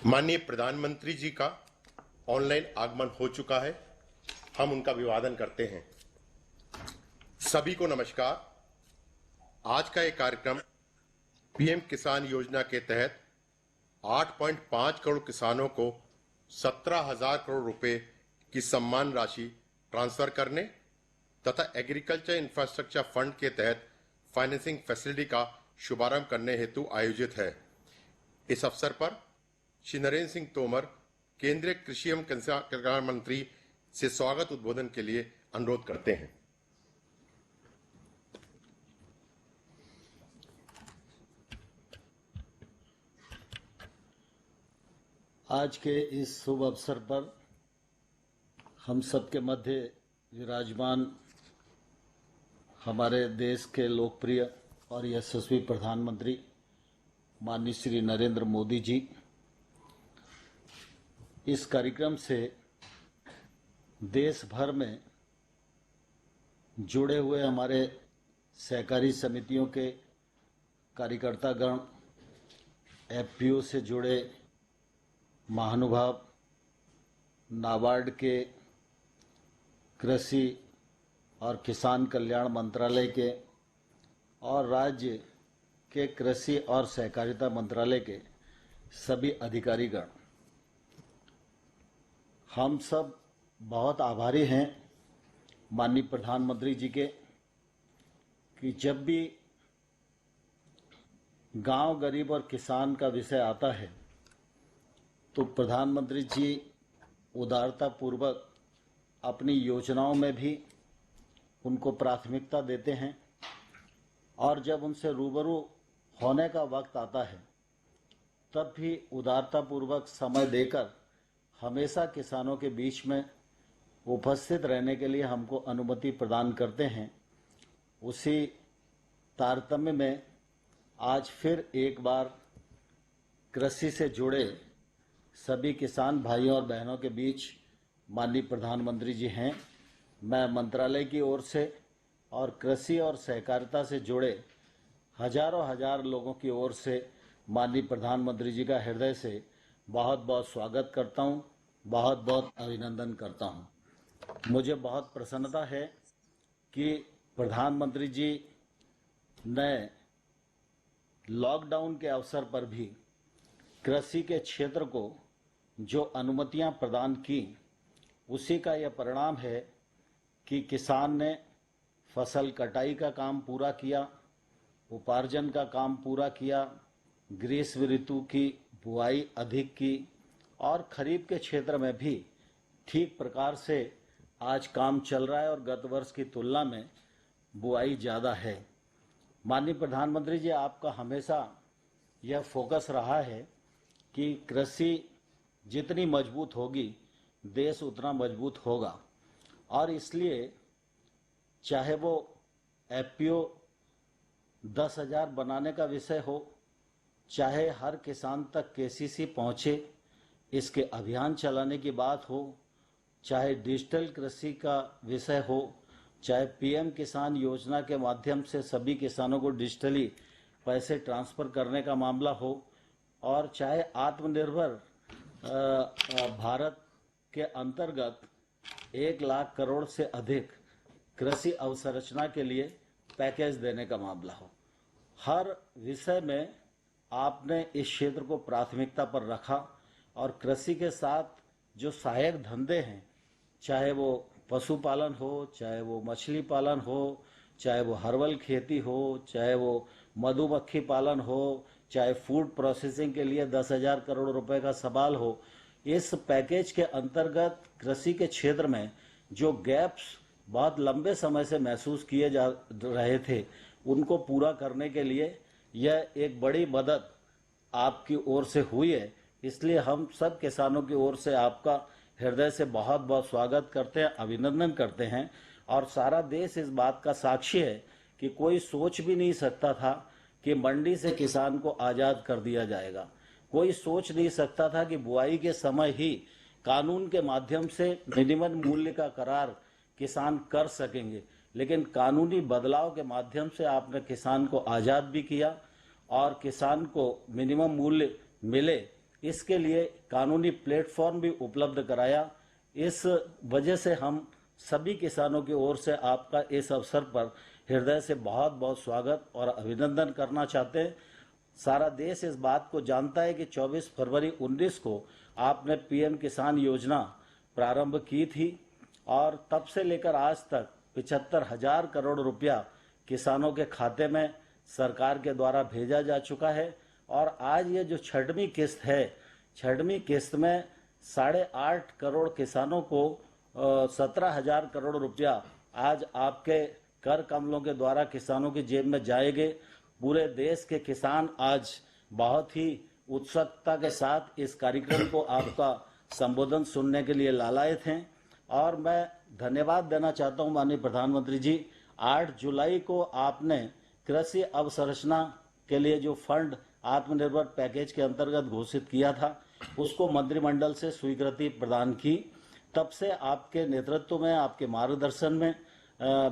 माननीय प्रधानमंत्री जी का ऑनलाइन आगमन हो चुका है। हम उनका अभिवादन करते हैं। सभी को नमस्कार। आज का ये कार्यक्रम पीएम किसान योजना के तहत 8.5 करोड़ किसानों को 17,000 करोड़ रुपए की सम्मान राशि ट्रांसफर करने तथा एग्रीकल्चर इंफ्रास्ट्रक्चर फंड के तहत फाइनेंसिंग फैसिलिटी का शुभारंभ करने हेतु आयोजित है। इस अवसर पर श्री नरेंद्र सिंह तोमर, केंद्रीय कृषि एवं कल्याण मंत्री से स्वागत उद्बोधन के लिए अनुरोध करते हैं। आज के इस शुभ अवसर पर हम सबके मध्य विराजमान हमारे देश के लोकप्रिय और यशस्वी प्रधानमंत्री माननीय श्री नरेंद्र मोदी जी इस कार्यक्रम से देश भर में जुड़े हुए हमारे सहकारी समितियों के कार्यकर्तागण, एफपीओ से जुड़े महानुभाव, नाबार्ड के कृषि और किसान कल्याण मंत्रालय के और राज्य के कृषि और सहकारिता मंत्रालय के सभी अधिकारीगण, हम सब बहुत आभारी हैं माननीय प्रधानमंत्री जी के कि जब भी गांव, गरीब और किसान का विषय आता है तो प्रधानमंत्री जी उदारता पूर्वक अपनी योजनाओं में भी उनको प्राथमिकता देते हैं और जब उनसे रूबरू होने का वक्त आता है तब भी उदारता पूर्वक समय देकर हमेशा किसानों के बीच में उपस्थित रहने के लिए हमको अनुमति प्रदान करते हैं। उसी तारतम्य में आज फिर एक बार कृषि से जुड़े सभी किसान भाइयों और बहनों के बीच माननीय प्रधानमंत्री जी हैं। मैं मंत्रालय की ओर से और कृषि और सहकारिता से जुड़े हजार लोगों की ओर से माननीय प्रधानमंत्री जी का हृदय से बहुत बहुत स्वागत करता हूं, बहुत बहुत अभिनंदन करता हूं। मुझे बहुत प्रसन्नता है कि प्रधानमंत्री जी ने लॉकडाउन के अवसर पर भी कृषि के क्षेत्र को जो अनुमतियां प्रदान की, उसी का यह परिणाम है कि किसान ने फसल कटाई का काम पूरा किया, उपार्जन का काम पूरा किया, ग्रीष्म ऋतु की बुआई अधिक की और खरीफ के क्षेत्र में भी ठीक प्रकार से आज काम चल रहा है और गत वर्ष की तुलना में बुआई ज़्यादा है। माननीय प्रधानमंत्री जी, आपका हमेशा यह फोकस रहा है कि कृषि जितनी मजबूत होगी देश उतना मजबूत होगा और इसलिए चाहे वो एफपीओ 10,000 बनाने का विषय हो, चाहे हर किसान तक केसीसी पहुँचे इसके अभियान चलाने की बात हो, चाहे डिजिटल कृषि का विषय हो, चाहे पीएम किसान योजना के माध्यम से सभी किसानों को डिजिटली पैसे ट्रांसफ़र करने का मामला हो और चाहे आत्मनिर्भर भारत के अंतर्गत 1 लाख करोड़ से अधिक कृषि अवसंरचना के लिए पैकेज देने का मामला हो, हर विषय में आपने इस क्षेत्र को प्राथमिकता पर रखा और कृषि के साथ जो सहायक धंधे हैं, चाहे वो पशुपालन हो, चाहे वो मछली पालन हो, चाहे वो हर्बल खेती हो, चाहे वो मधुमक्खी पालन हो, चाहे फूड प्रोसेसिंग के लिए 10,000 करोड़ रुपए का सवाल हो, इस पैकेज के अंतर्गत कृषि के क्षेत्र में जो गैप्स बहुत लंबे समय से महसूस किए जा रहे थे, उनको पूरा करने के लिए यह एक बड़ी मदद आपकी ओर से हुई है। इसलिए हम सब किसानों की ओर से आपका हृदय से बहुत बहुत स्वागत करते हैं, अभिनंदन करते हैं और सारा देश इस बात का साक्षी है कि कोई सोच भी नहीं सकता था कि मंडी से किसान को आज़ाद कर दिया जाएगा। कोई सोच नहीं सकता था कि बुआई के समय ही कानून के माध्यम से मिनिमम मूल्य का करार किसान कर सकेंगे, लेकिन कानूनी बदलाव के माध्यम से आपने किसान को आज़ाद भी किया और किसान को मिनिमम मूल्य मिले इसके लिए कानूनी प्लेटफॉर्म भी उपलब्ध कराया। इस वजह से हम सभी किसानों की ओर से आपका इस अवसर पर हृदय से बहुत बहुत स्वागत और अभिनंदन करना चाहते हैं। सारा देश इस बात को जानता है कि 24 फरवरी 19 को आपने पीएम किसान योजना प्रारंभ की थी और तब से लेकर आज तक 75,000 करोड़ रुपया किसानों के खाते में सरकार के द्वारा भेजा जा चुका है। और आज ये जो छठवीं किस्त है, छठवीं किस्त में 8.5 करोड़ किसानों को 17,000 करोड़ रुपया आज आपके कर कमलों के द्वारा किसानों की जेब में जाएंगे। पूरे देश के किसान आज बहुत ही उत्सुकता के साथ इस कार्यक्रम को आपका संबोधन सुनने के लिए लालायित हैं। और मैं धन्यवाद देना चाहता हूं माननीय प्रधानमंत्री जी, 8 जुलाई को आपने कृषि अवसंरचना के लिए जो फंड आत्मनिर्भर पैकेज के अंतर्गत घोषित किया था, उसको मंत्रिमंडल से स्वीकृति प्रदान की। तब से आपके नेतृत्व में, आपके मार्गदर्शन में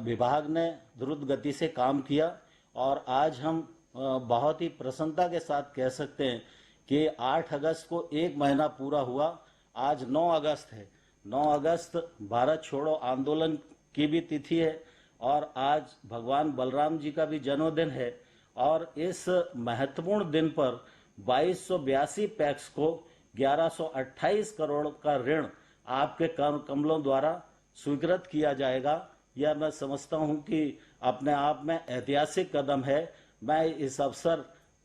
विभाग ने द्रुत गति से काम किया और आज हम बहुत ही प्रसन्नता के साथ कह सकते हैं कि 8 अगस्त को 1 महीना पूरा हुआ। आज 9 अगस्त है। 9 अगस्त भारत छोड़ो आंदोलन की भी तिथि है और आज भगवान बलराम जी का भी जन्मदिन है। और इस महत्वपूर्ण दिन पर 2282 पैक्स को 1128 करोड़ का ऋण आपके कमलों द्वारा स्वीकृत किया जाएगा। यह मैं समझता हूं कि अपने आप में ऐतिहासिक कदम है। मैं इस अवसर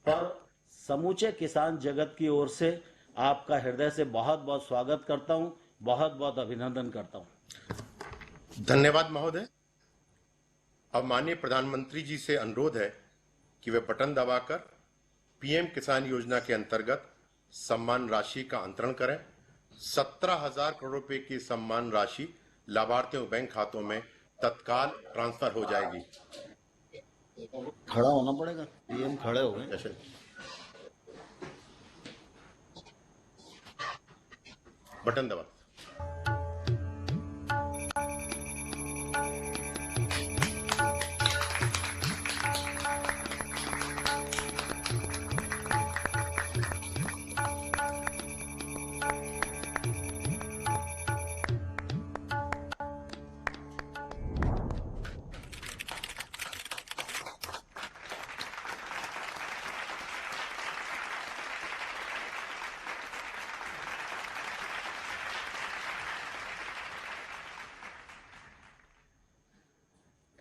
पर समूचे किसान जगत की ओर से आपका हृदय से बहुत बहुत स्वागत करता हूं, बहुत बहुत अभिनंदन करता हूं। धन्यवाद महोदय। अब माननीय प्रधानमंत्री जी से अनुरोध है कि वे बटन दबाकर पीएम किसान योजना के अंतर्गत सम्मान राशि का अंतरण करें। 17,000 करोड़ रुपए की सम्मान राशि लाभार्थियों बैंक खातों में तत्काल ट्रांसफर हो जाएगी। खड़ा होना पड़ेगा। पीएम खड़े हो गए। ऐसे बटन दबा।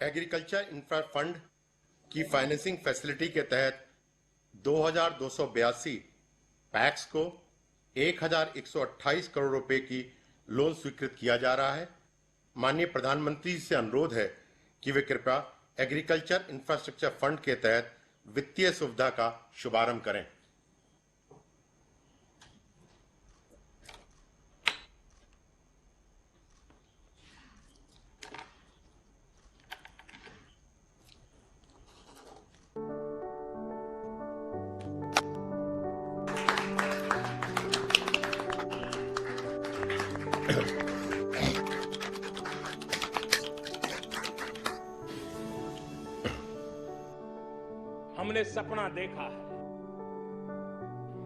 एग्रीकल्चर इंफ्रा फंड की फाइनेंसिंग फैसिलिटी के तहत 2,282 पैक्स को 1,128 करोड़ रुपए की लोन स्वीकृत किया जा रहा है। माननीय प्रधानमंत्री से अनुरोध है कि वे कृपया एग्रीकल्चर इंफ्रास्ट्रक्चर फंड के तहत वित्तीय सुविधा का शुभारंभ करें। हमने सपना देखा है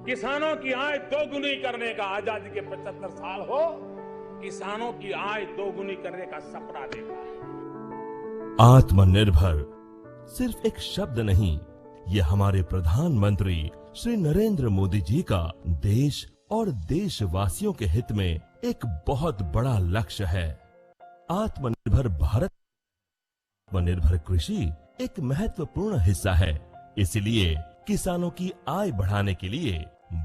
किसानों की आय दोगुनी करने का। आजादी के 75 साल हो, किसानों की आय दोगुनी करने का सपना देखा है। आत्मनिर्भर सिर्फ एक शब्द नहीं, ये हमारे प्रधानमंत्री श्री नरेंद्र मोदी जी का देश और देशवासियों के हित में एक बहुत बड़ा लक्ष्य है। आत्मनिर्भर भारत, आत्मनिर्भर कृषि एक महत्वपूर्ण हिस्सा है। इसलिए किसानों की आय बढ़ाने के लिए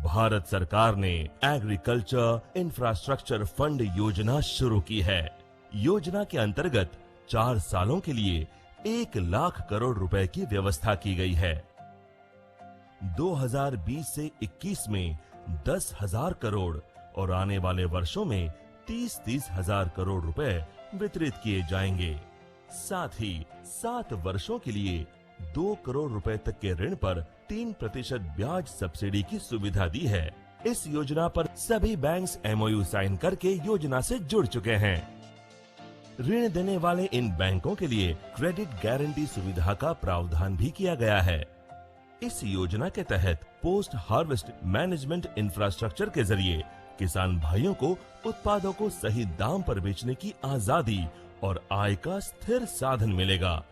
भारत सरकार ने एग्रीकल्चर इंफ्रास्ट्रक्चर फंड योजना शुरू की है। योजना के अंतर्गत 4 सालों के लिए 1 लाख करोड़ रुपए की व्यवस्था की गई है। 2020 से 21 में 10,000 करोड़ और आने वाले वर्षों में 30-30 हजार करोड़ रुपए वितरित किए जाएंगे। साथ ही 7 वर्षों के लिए 2 करोड़ रुपए तक के ऋण पर 3% ब्याज सब्सिडी की सुविधा दी है। इस योजना पर सभी बैंक्स MOU साइन करके योजना से जुड़ चुके हैं। ऋण देने वाले इन बैंकों के लिए क्रेडिट गारंटी सुविधा का प्रावधान भी किया गया है। इस योजना के तहत पोस्ट हार्वेस्ट मैनेजमेंट इंफ्रास्ट्रक्चर के जरिए किसान भाइयों को उत्पादों को सही दाम पर बेचने की आजादी और आय का स्थिर साधन मिलेगा,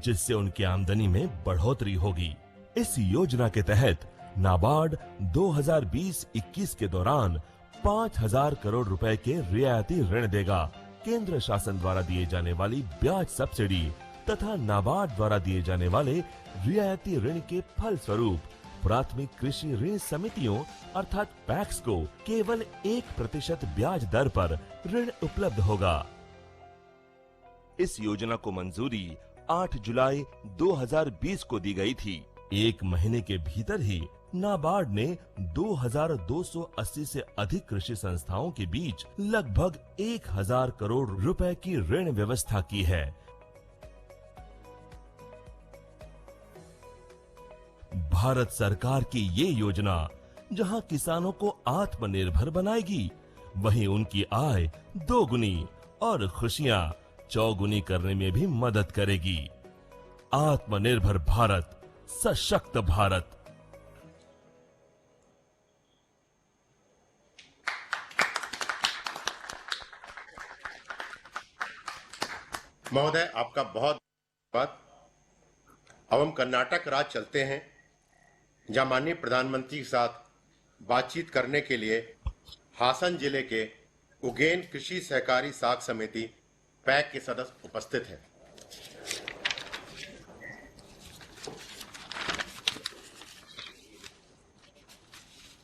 जिससे उनकी आमदनी में बढ़ोतरी होगी। इस योजना के तहत नाबार्ड 2020-21 के दौरान 5,000 करोड़ रुपए के रियायती ऋण देगा। केंद्र शासन द्वारा दिए जाने वाली ब्याज सब्सिडी तथा नाबार्ड द्वारा दिए जाने वाले रियायती ऋण के फल स्वरूप प्राथमिक कृषि ऋण समितियों अर्थात पैक्स को केवल 1% ब्याज दर पर ऋण उपलब्ध होगा। इस योजना को मंजूरी 8 जुलाई 2020 को दी गई थी। एक महीने के भीतर ही नाबार्ड ने 2,280 से अधिक कृषि संस्थाओं के बीच लगभग 1,000 करोड़ रुपए की ऋण व्यवस्था की है। भारत सरकार की ये योजना जहां किसानों को आत्मनिर्भर बनाएगी, वहीं उनकी आय दोगुनी और खुशियां चौगुनी करने में भी मदद करेगी। आत्मनिर्भर भारत, सशक्त भारत। महोदय, आपका बहुत धन्यवाद। अब हम कर्नाटक राज्य चलते हैं, जहां माननीय प्रधानमंत्री के साथ बातचीत करने के लिए हासन जिले के उगेन कृषि सहकारी साख समिति पैक के सदस्य उपस्थित हैं।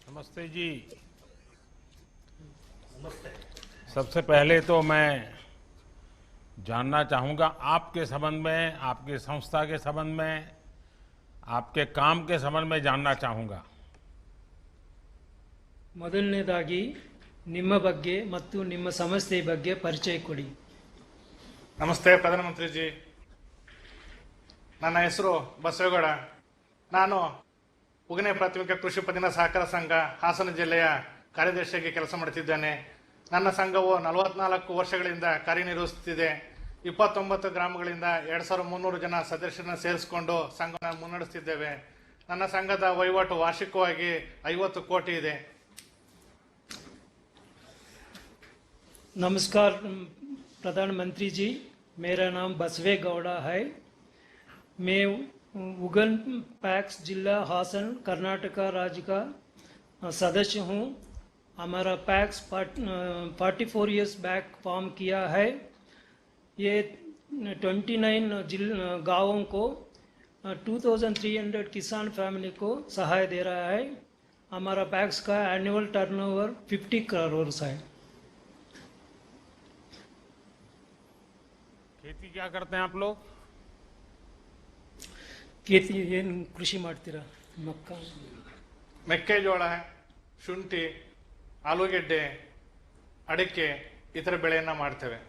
नमस्ते जी। नमस्ते। सबसे पहले तो मैं जानना चाहूंगा आपके संबंध में, आपकी संस्था के संबंध में, आपके काम के संबंध में जानना चाहूंगा। ಮೊದಲನೇದಾಗಿ ನಿಮ್ಮ ಬಗ್ಗೆ ಮತ್ತು ನಿಮ್ಮ ಸಂಸ್ಥೆ ಬಗ್ಗೆ ಪರಿಚಯ ಕೊಡಿ। ನಮಸ್ತೆ ಪ್ರಧಾನಮಂತ್ರಿ ಜಿ, ನನ್ನ ಹೆಸರು ಬಸವೇಗೌಡ. ನಾನು ಉಗನೆ ಪ್ರಾಥಮಿಕ ಕೃಷಿ ಪತ್ತಿನ ಸಹಕಾರ ಸಂಘ ಹಾಸನ ಜಿಲ್ಲೆಯ ಕಾರ್ಯದರ್ಶಿಯಾಗಿ ಕೆಲಸ ಮಾಡುತ್ತಿದ್ದೇನೆ. ನನ್ನ ಸಂಘವು 44 ವರ್ಷಗಳಿಂದ ಕಾರ್ಯನಿರ್ವಹಿಸುತ್ತಿದೆ. 29 ಗ್ರಾಮಗಳಿಂದ 2,300 ಜನ ಸದಸ್ಯರನ್ನು ಸೇರಿಸಿಕೊಂಡು ಸಂಘವನ್ನು ಮುನ್ನಡೆಸುತ್ತಿದ್ದೇವೆ. ನನ್ನ ಸಂಘದ ವಹಿವಾಟು ವಾರ್ಷಿಕವಾಗಿ 50 ಕೋಟಿ ಇದೆ. नमस्कार प्रधानमंत्री जी, मेरा नाम बसवे गौड़ा है। मैं उगन पैक्स जिला हासन कर्नाटका राज्य का सदस्य हूँ। हमारा पैक्स 44 इयर्स बैक फॉर्म किया है। ये 29 गाँवों को 2,300 किसान फैमिली को सहाय दे रहा है। हमारा पैक्स का एनुअल टर्नओवर 50 करोड़ है। खेती क्या करते हैं आप लोग? खेती ಏನು ಕೃಷಿ ಮಾಡ್ತೀರಾ? ಮಕ್ಕ ಮೆಕ್ಕೆಜೋಳ, ಶುಂಠಿ, ಆಲೂಗೆಡ್ಡೆ, ಅಡಿಕೆ ಈ ಥರ ಬೆಳೆಯನ್ನು ಮಾಡ್ತೇವೆ.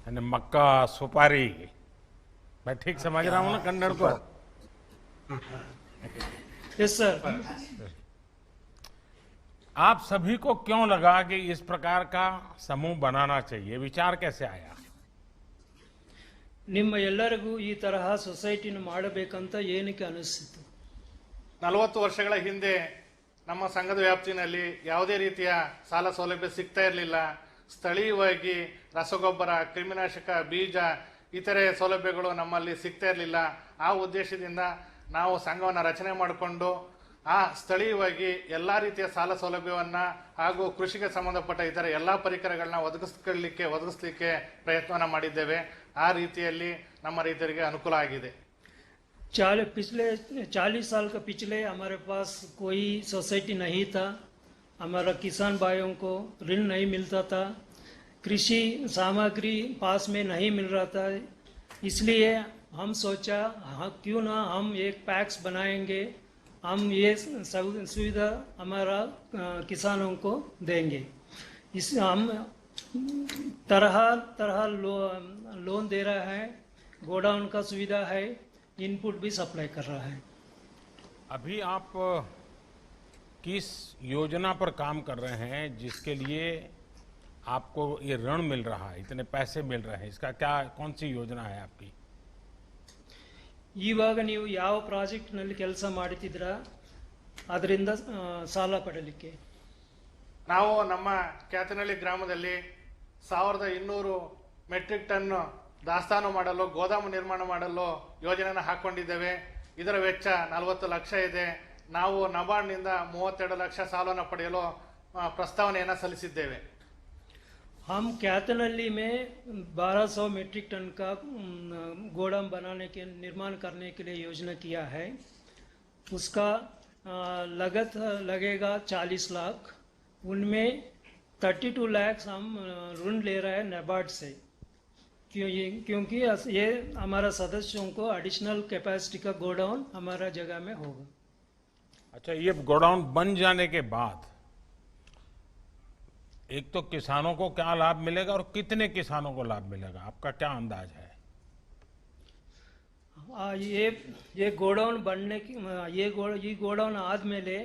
यानी मक्का, सुपारी, मैं ठीक समझ रहा हूँ ना कन्नड़ को? Yes sir. आप सभी को क्यों लगा कि इस प्रकार का समूह बनाना चाहिए? विचार कैसे आया? ನಿಮ್ಮ ಎಲ್ಲರಿಗೂ ಈ ತರಹ ಸೊಸೈಟಿನ ಮಾಡಬೇಕಂತ ಏನಕ್ಕೆ ಅನಿಸ್ತಿತ್ತು? 40 ವರ್ಷಗಳ ಹಿಂದೆ ನಮ್ಮ ಸಂಘದ ವ್ಯಾಪ್ತಿನಲ್ಲಿ ಯಾವುದೇ ರೀತಿಯ ಸಾಲ ಸೌಲಭ್ಯ ಸಿಗ್ತಾ ಇರಲಿಲ್ಲ. ಸ್ಥಳೀಯವಾಗಿ ರಸಗೊಬ್ಬರ, ಕ್ರಿಮಿನಾಶಕ, ಬೀಜ ಇತರೆ ಸೌಲಭ್ಯಗಳು ನಮ್ಮಲ್ಲಿ ಸಿಗ್ತಾ ಇರಲಿಲ್ಲ. ಆ ಉದ್ದೇಶದಿಂದ ನಾವು ಸಂಘವನ್ನು ರಚನೆ ಮಾಡಿಕೊಂಡು ಆ ಸ್ಥಳೀಯವಾಗಿ ಎಲ್ಲ ರೀತಿಯ ಸಾಲ ಸೌಲಭ್ಯವನ್ನು ಹಾಗೂ ಕೃಷಿಗೆ ಸಂಬಂಧಪಟ್ಟ ಇತರ ಎಲ್ಲ ಪರಿಕರಗಳನ್ನ ಒದಗಿಸಲಿಕ್ಕೆ ಪ್ರಯತ್ನವನ್ನು ಮಾಡಿದ್ದೇವೆ. ಆ ರೀತಿಯಲ್ಲಿ ನಮ್ಮ ರೈತರಿಗೆ ಅನುಕೂಲ ಆಗಿದೆ. पिछले 40 साल का पिछले हमारे पास कोई सोसाइटी नहीं था। हमारा किसान भाइयों को ऋण नहीं मिलता था, कृषि सामग्री पास में नहीं मिल रहा था। इसलिए हम सोचा क्यों ना हम एक पैक्स बनाएंगे, हम ये सुविधा हमारा किसानों को देंगे। इस हम तरह तरह लोन दे रहा है, गोडाउन का सुविधा है, इनपुट भी सप्लाई कर रहा है। अभी आप किस योजना पर काम कर रहे हैं जिसके लिए आपको ये ऋण मिल रहा है, इतने पैसे मिल रहे हैं? इसका क्या, कौन सी योजना है आपकी? ಇವಾಗ ನೀವು ಯಾವ ಪ್ರಾಜೆಕ್ಟ್ನಲ್ಲಿ ಕೆಲಸ ಮಾಡ್ತಿದ್ದೀರಾ ಅದರಿಂದ ಸಾಲ ಪಡಲಿಕ್ಕೆ? ನಾವು ನಮ್ಮ ಕ್ಯಾತನಹಳ್ಳಿ ಗ್ರಾಮದಲ್ಲಿ 1200 ಮೆಟ್ರಿಕ್ ಟನ್ ದಾಸ್ತಾನು ಮಾಡಲು ಗೋದಾಮು ನಿರ್ಮಾಣ ಮಾಡಲು ಯೋಜನೆಯನ್ನು ಹಾಕೊಂಡಿದ್ದೇವೆ. ಇದರ ವೆಚ್ಚ 40 ಲಕ್ಷ ಇದೆ. ನಾವು ನಬಾರ್ಡ್ನಿಂದ 32 ಲಕ್ಷ ಸಾಲವನ್ನು ಪಡೆಯಲು ಪ್ರಸ್ತಾವನೆಯನ್ನು ಸಲ್ಲಿಸಿದ್ದೇವೆ. हम कैथनहल्ली में 1200 मीट्रिक टन का गोदाम बनाने के निर्माण करने के लिए योजना किया है. उसका लागत लगेगा 40 लाख. उनमें 32 लाख हम ऋण ले रहे हैं नाबार्ड से, क्योंकि ये हमारा सदस्यों को एडिशनल कैपेसिटी का गोडाउन हमारा जगह में होगा. अच्छा, ये गोडाउन बन जाने के बाद एक तो किसानों को क्या लाभ मिलेगा और कितने किसानों को लाभ मिलेगा, आपका क्या अंदाज है? ये ಗೋಡೌನ್ बनने की ಈ ಗೋಡೌನ್ ಆದ್ಮೇಲೆ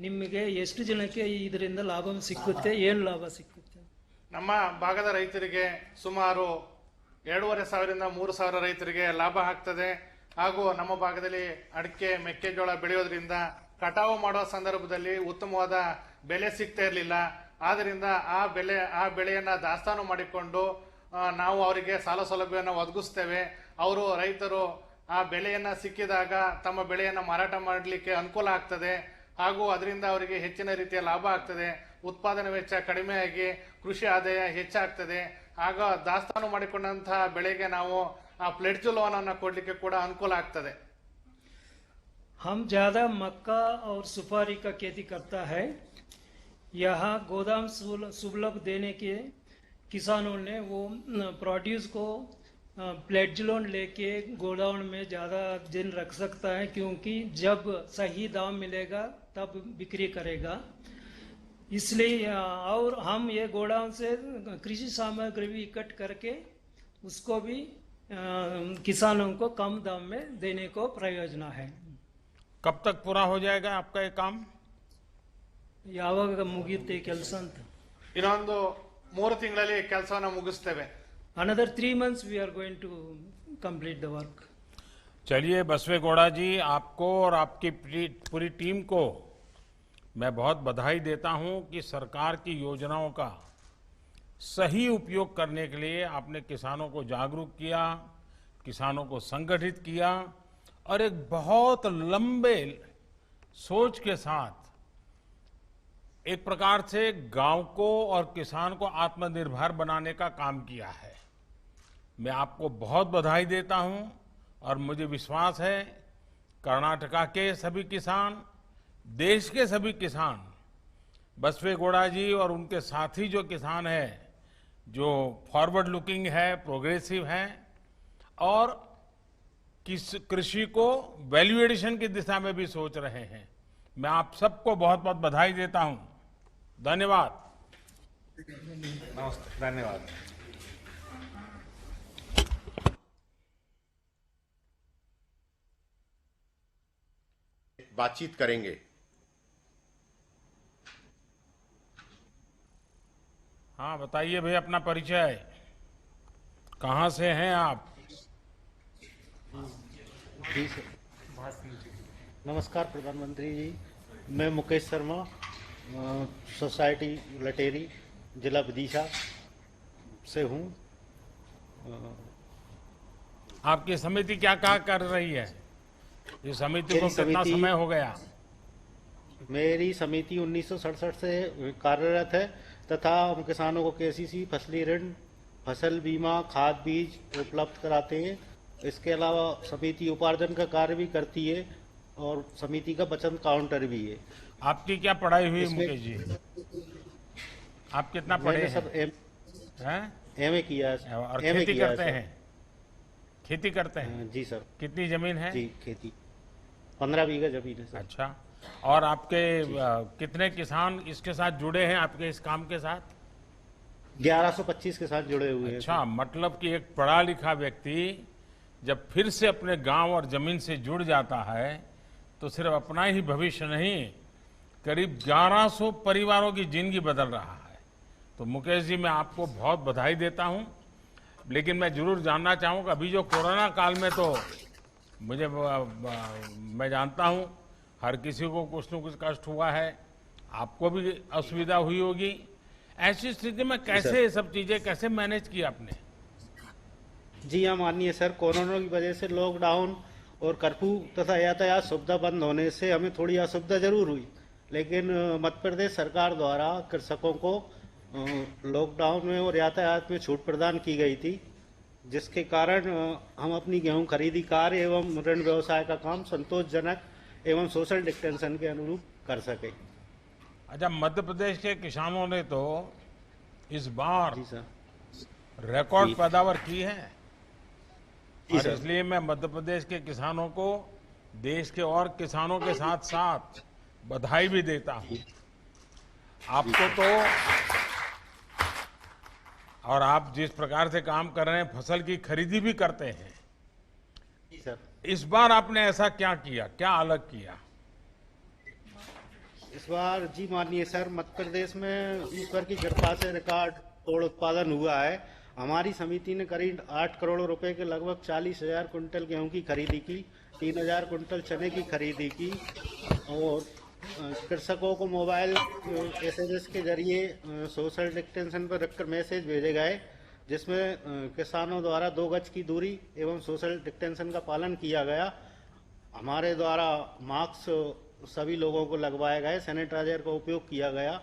ನಿಮಗೆ ಎಷ್ಟು ಜನಕ್ಕೆ ಇದರಿಂದ ಲಾಭ ಸಿಕ್ಕುತ್ತೆ, ಏನು ಲಾಭ ಸಿಕ್ಕುತ್ತೆ? ನಮ್ಮ ಭಾಗದ ರೈತರಿಗೆ ಸುಮಾರು 2,500ರಿಂದ 3,000 ರೈತರಿಗೆ ಲಾಭ ಆಗ್ತದೆ. ಹಾಗೂ ನಮ್ಮ ಭಾಗದಲ್ಲಿ ಅಡಿಕೆ ಮೆಕ್ಕೆಜೋಳ ಬೆಳೆಯೋದ್ರಿಂದ ಕಟಾವು ಮಾಡುವ ಸಂದರ್ಭದಲ್ಲಿ ಉತ್ತಮವಾದ ಬೆಲೆ ಸಿಗ್ತಾ ಇರಲಿಲ್ಲ. ಆದ್ದರಿಂದ ಆ ಬೆಳೆಯನ್ನ ದಾಸ್ತಾನು ಮಾಡಿಕೊಂಡು ನಾವು ಅವರಿಗೆ ಸಾಲ ಸೌಲಭ್ಯವನ್ನು ಒದಗಿಸ್ತೇವೆ. ಅವರು ರೈತರು ಆ ಬೆಳೆಯನ್ನ ಸಿಕ್ಕಿದಾಗ ತಮ್ಮ ಬೆಳೆಯನ್ನ ಮಾರಾಟ ಮಾಡಲಿಕ್ಕೆ ಅನುಕೂಲ ಆಗ್ತದೆ. ಹಾಗೂ ಅದರಿಂದ ಅವರಿಗೆ ಹೆಚ್ಚಿನ ರೀತಿಯ ಲಾಭ ಆಗ್ತದೆ. ಉತ್ಪಾದನಾ ವೆಚ್ಚ ಕಡಿಮೆಯಾಗಿ ಕೃಷಿ ಆದಾಯ ಹೆಚ್ಚಾಗ್ತದೆ. ಆಗ ದಾಸ್ತಾನು ಮಾಡಿಕೊಂಡಂತಹ ಬೆಳೆಗೆ ನಾವು ಆ ಪ್ಲೆಡ್ಜ್ ಲೋನ್ ಅನ್ನು ಕೊಡ್ಲಿಕ್ಕೆ ಕೂಡ ಅನುಕೂಲ ಆಗ್ತದೆ. हम ज्यादा मक्का और सुपारी का खेती करता है. यहाँ गोदाम सुलभ देने के किसानों ने वो प्रोड्यूस को प्लेड्ज लोन लेके गोडाउन में ज़्यादा दिन रख सकता है, क्योंकि जब सही दाम मिलेगा तब बिक्री करेगा. इसलिए और हम ये गोडाउन से कृषि सामग्री भी इकट्ठ करके उसको भी किसानों को कम दाम में देने को प्रयोजना है. कब तक पूरा हो जाएगा आपका ये काम? ಯಾವಾಗ ಮುಗಿಯುತ್ತೆ ಕೆಲಸ ಅಂತ? ಇನ್ನೊಂದು 3 ತಿಂಗಳಲ್ಲಿ ಕೆಲಸವನ್ನು ಮುಗಿಸ್ತೇವೆ. Another 3 months we are going to complete the work. चलिए बसवेगौड़ा जी, आपको और आपकी पूरी टीम को मैं बहुत बधाई देता हूं कि सरकार की योजनाओं का सही उपयोग करने के लिए आपने किसानों को जागरूक किया, किसानों को संगठित किया और एक बहुत लंबे सोच के साथ एक प्रकार से गांव को और किसान को आत्मनिर्भर बनाने का काम किया है. मैं आपको बहुत बधाई देता हूं और मुझे विश्वास है कर्नाटका के सभी किसान, देश के सभी किसान बसवेगौड़ा जी और उनके साथी जो किसान हैं, जो फॉरवर्ड लुकिंग है, प्रोग्रेसिव हैं और कृषि को वैल्यू एडिशन की दिशा में भी सोच रहे हैं. मैं आप सबको बहुत बहुत बधाई देता हूं. धन्यवाद. नमस्ते, धन्यवाद. बातचीत करेंगे. हाँ, बताइए भाई अपना परिचय, कहाँ से हैं आप? जी सर, नमस्कार प्रधानमंत्री जी. मैं मुकेश शर्मा, सोसाइटी लटेरी, जिला विदिशा से हूँ. आपकी समिति क्या क्या कर रही है? इस समिति को कितना समय हो गया? मेरी समिति 1967 से कार्यरत है तथा हम किसानों को केसीसी, फसली ऋण, फसल बीमा, खाद बीज उपलब्ध कराते हैं. इसके अलावा समिति उपार्जन का कार्य भी करती है और समिति का बचत काउंटर भी है. आपकी क्या पढ़ाई हुई मुकेश जी? आप कितना पढ़े मैंने हैं? सब एमए किया है. और MA खेती किया है करते सर. हैं? खेती करते हैं? जी सर. कितनी जमीन है? जी, खेती 15 बीघा जमीन है सर. अच्छा, और आपके कितने किसान इसके साथ जुड़े हैं, आपके इस काम के साथ? 1125 के साथ जुड़े हुए हैं. अच्छा, मतलब कि एक पढ़ा लिखा व्यक्ति जब फिर से अपने गांव और जमीन से जुड़ जाता है तो सिर्फ अपना ही भविष्य नहीं, करीब 1100 परिवारों की जिंदगी बदल रहा है. तो मुकेश जी, मैं आपको बहुत बधाई देता हूं. लेकिन मैं जरूर जानना चाहूंगा, अभी जो कोरोना काल में तो मैं जानता हूं हर किसी को कुछ न कुछ कष्ट हुआ है, आपको भी असुविधा हुई होगी। ऐसी स्थिति में कैसे ये सब चीजें कैसे मैनेज की आपने? जी हाँ माननीय सर, कोरोना की वजह से लॉकडाउन और कर्फ्यू तथा यातायात सुविधा बंद होने से हमें थोड़ी असुविधा जरूर हुई, लेकिन मध्य प्रदेश सरकार द्वारा कृषकों को लॉकडाउन में और यातायात में छूट प्रदान की गई थी, जिसके कारण हम अपनी गेहूं खरीदी कार्य एवं ऋण व्यवसाय का काम संतोषजनक एवं सोशल डिस्टेंशन के अनुरूप कर सके। अच्छा, मध्य प्रदेश के किसानों ने तो इस बार जी सर। रिकॉर्ड पैदावार की है जी और सर। इसलिए मैं मध्य प्रदेश के किसानों को देश के और किसानों के साथ साथ बधाई भी देता हूं। आपको तो, और आप जिस प्रकार से काम कर रहे हैं, फसल की खरीदी भी करते हैं, जी सर। इस बार आपने ऐसा क्या किया, क्या अलग किया? इस बार जी माननीय सर, मध्य प्रदेश में ईश्वर की कृपा से रिकॉर्ड तोड़ उत्पादन हुआ है। हमारी समिति ने करीब 8 करोड़ रुपए के लगभग 40,000 कुंटल गेहूं की खरीदी की, 3,000 कुंटल चने की खरीदी की और कृषकों को मोबाइल एसएमएस के जरिए सोशल डिस्टेंशन पर रखकर मैसेज भेजे गए, जिसमें किसानों द्वारा 2 गज की दूरी एवं सोशल डिस्टेंशन का पालन किया गया। हमारे द्वारा मास्क सभी लोगों को लगवाए गए, सैनिटाइजर का उपयोग किया गया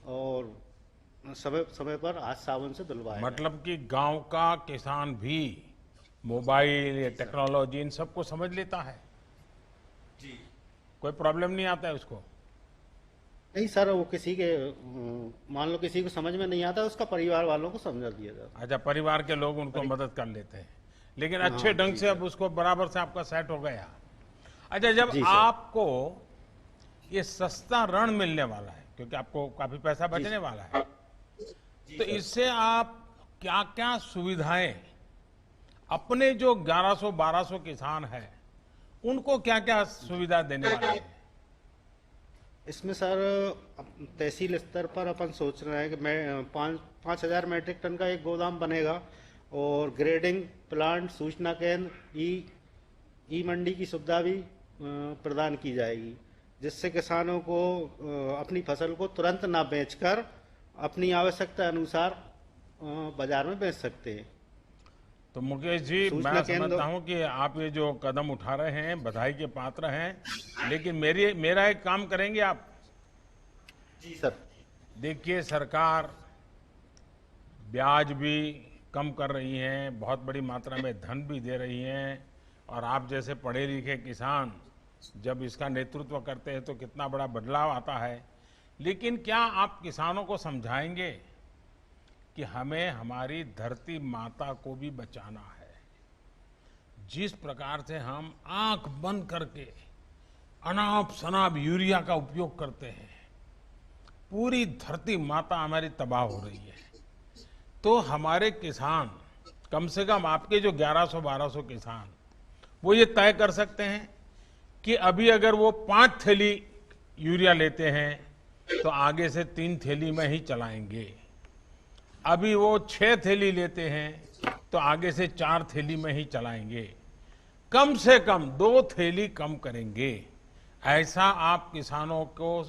और समय समय पर हाथ साबुन से धुलवाया गया। मतलब कि गांव का किसान भी मोबाइल या टेक्नोलॉजी इन सबको समझ लेता है जी, कोई प्रॉब्लम नहीं आता है उसको? नहीं सर, वो किसी के मान लो किसी को समझ में नहीं आता, उसका परिवार वालों को समझा दिया जाता। अच्छा, परिवार के लोग उनको मदद कर लेते हैं, लेकिन अच्छे ढंग से अब उसको बराबर से आपका सेट हो गया। अच्छा, जब जी सर। आपको ये सस्ता ऋण मिलने वाला है, क्योंकि आपको काफी पैसा बचने वाला है, तो इससे आप क्या क्या सुविधाएं अपने जो 1100-1200 किसान हैं उनको क्या क्या सुविधा देने वाले हैं? इसमें सर तहसील स्तर पर अपन सोच रहे हैं कि मैं 5,000 मीट्रिक टन का एक गोदाम बनेगा और ग्रेडिंग प्लांट, सूचना केंद्र, ई मंडी की सुविधा भी प्रदान की जाएगी, जिससे किसानों को अपनी फसल को तुरंत ना बेचकर अपनी आवश्यकता अनुसार बाजार में बेच सकते हैं। तो मुकेश जी, मैं समझता हूं कि आप ये जो कदम उठा रहे हैं बधाई के पात्र हैं, लेकिन मेरा एक काम करेंगे आप? जी सर। देखिए, सरकार ब्याज भी कम कर रही है, बहुत बड़ी मात्रा में धन भी दे रही है, और आप जैसे पढ़े लिखे किसान जब इसका नेतृत्व करते हैं तो कितना बड़ा बदलाव आता है। लेकिन क्या आप किसानों को समझाएंगे कि हमें हमारी धरती माता को भी बचाना है? जिस प्रकार से हम आंख बंद करके अनाप शनाप यूरिया का उपयोग करते हैं, पूरी धरती माता हमारी तबाह हो रही है। तो हमारे किसान, कम से कम आपके जो 1100-1200 किसान, वो ये तय कर सकते हैं कि अभी अगर वो 5 थैली यूरिया लेते हैं तो आगे से 3 थैली में ही चलाएंगे। अभी वो 6 थैली लेते हैं तो आगे से 4 थैली में ही चलाएंगे। कम से कम 2 थैली कम करेंगे। ऐसा आप किसानों को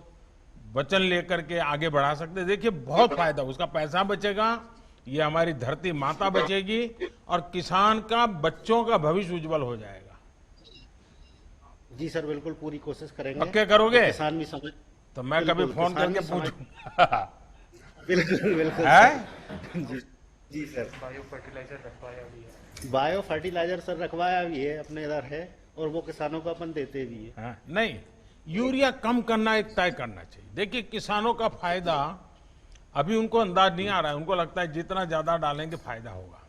वचन लेकर के आगे बढ़ा सकते हैं। देखिए, बहुत फायदा, उसका पैसा बचेगा, ये हमारी धरती माता बचेगी और किसान का, बच्चों का भविष्य उज्जवल हो जाएगा। जी सर, बिल्कुल पूरी कोशिश करेंगे। पक्के करोगे? किसान भी समझ, तो मैं कभी फोन करके पूछूंगा। बिल्कुल बिल्कुल है? जी सर। बायो फर्टिलाइजर सर रखवाया भी है, अपने इधर है, और वो किसानों को अपन देते भी है। हाँ, नहीं, यूरिया कम करना एक तय करना चाहिए। देखिए, किसानों का फायदा अभी उनको अंदाज नहीं आ रहा है, उनको लगता है जितना ज्यादा डालेंगे फायदा होगा।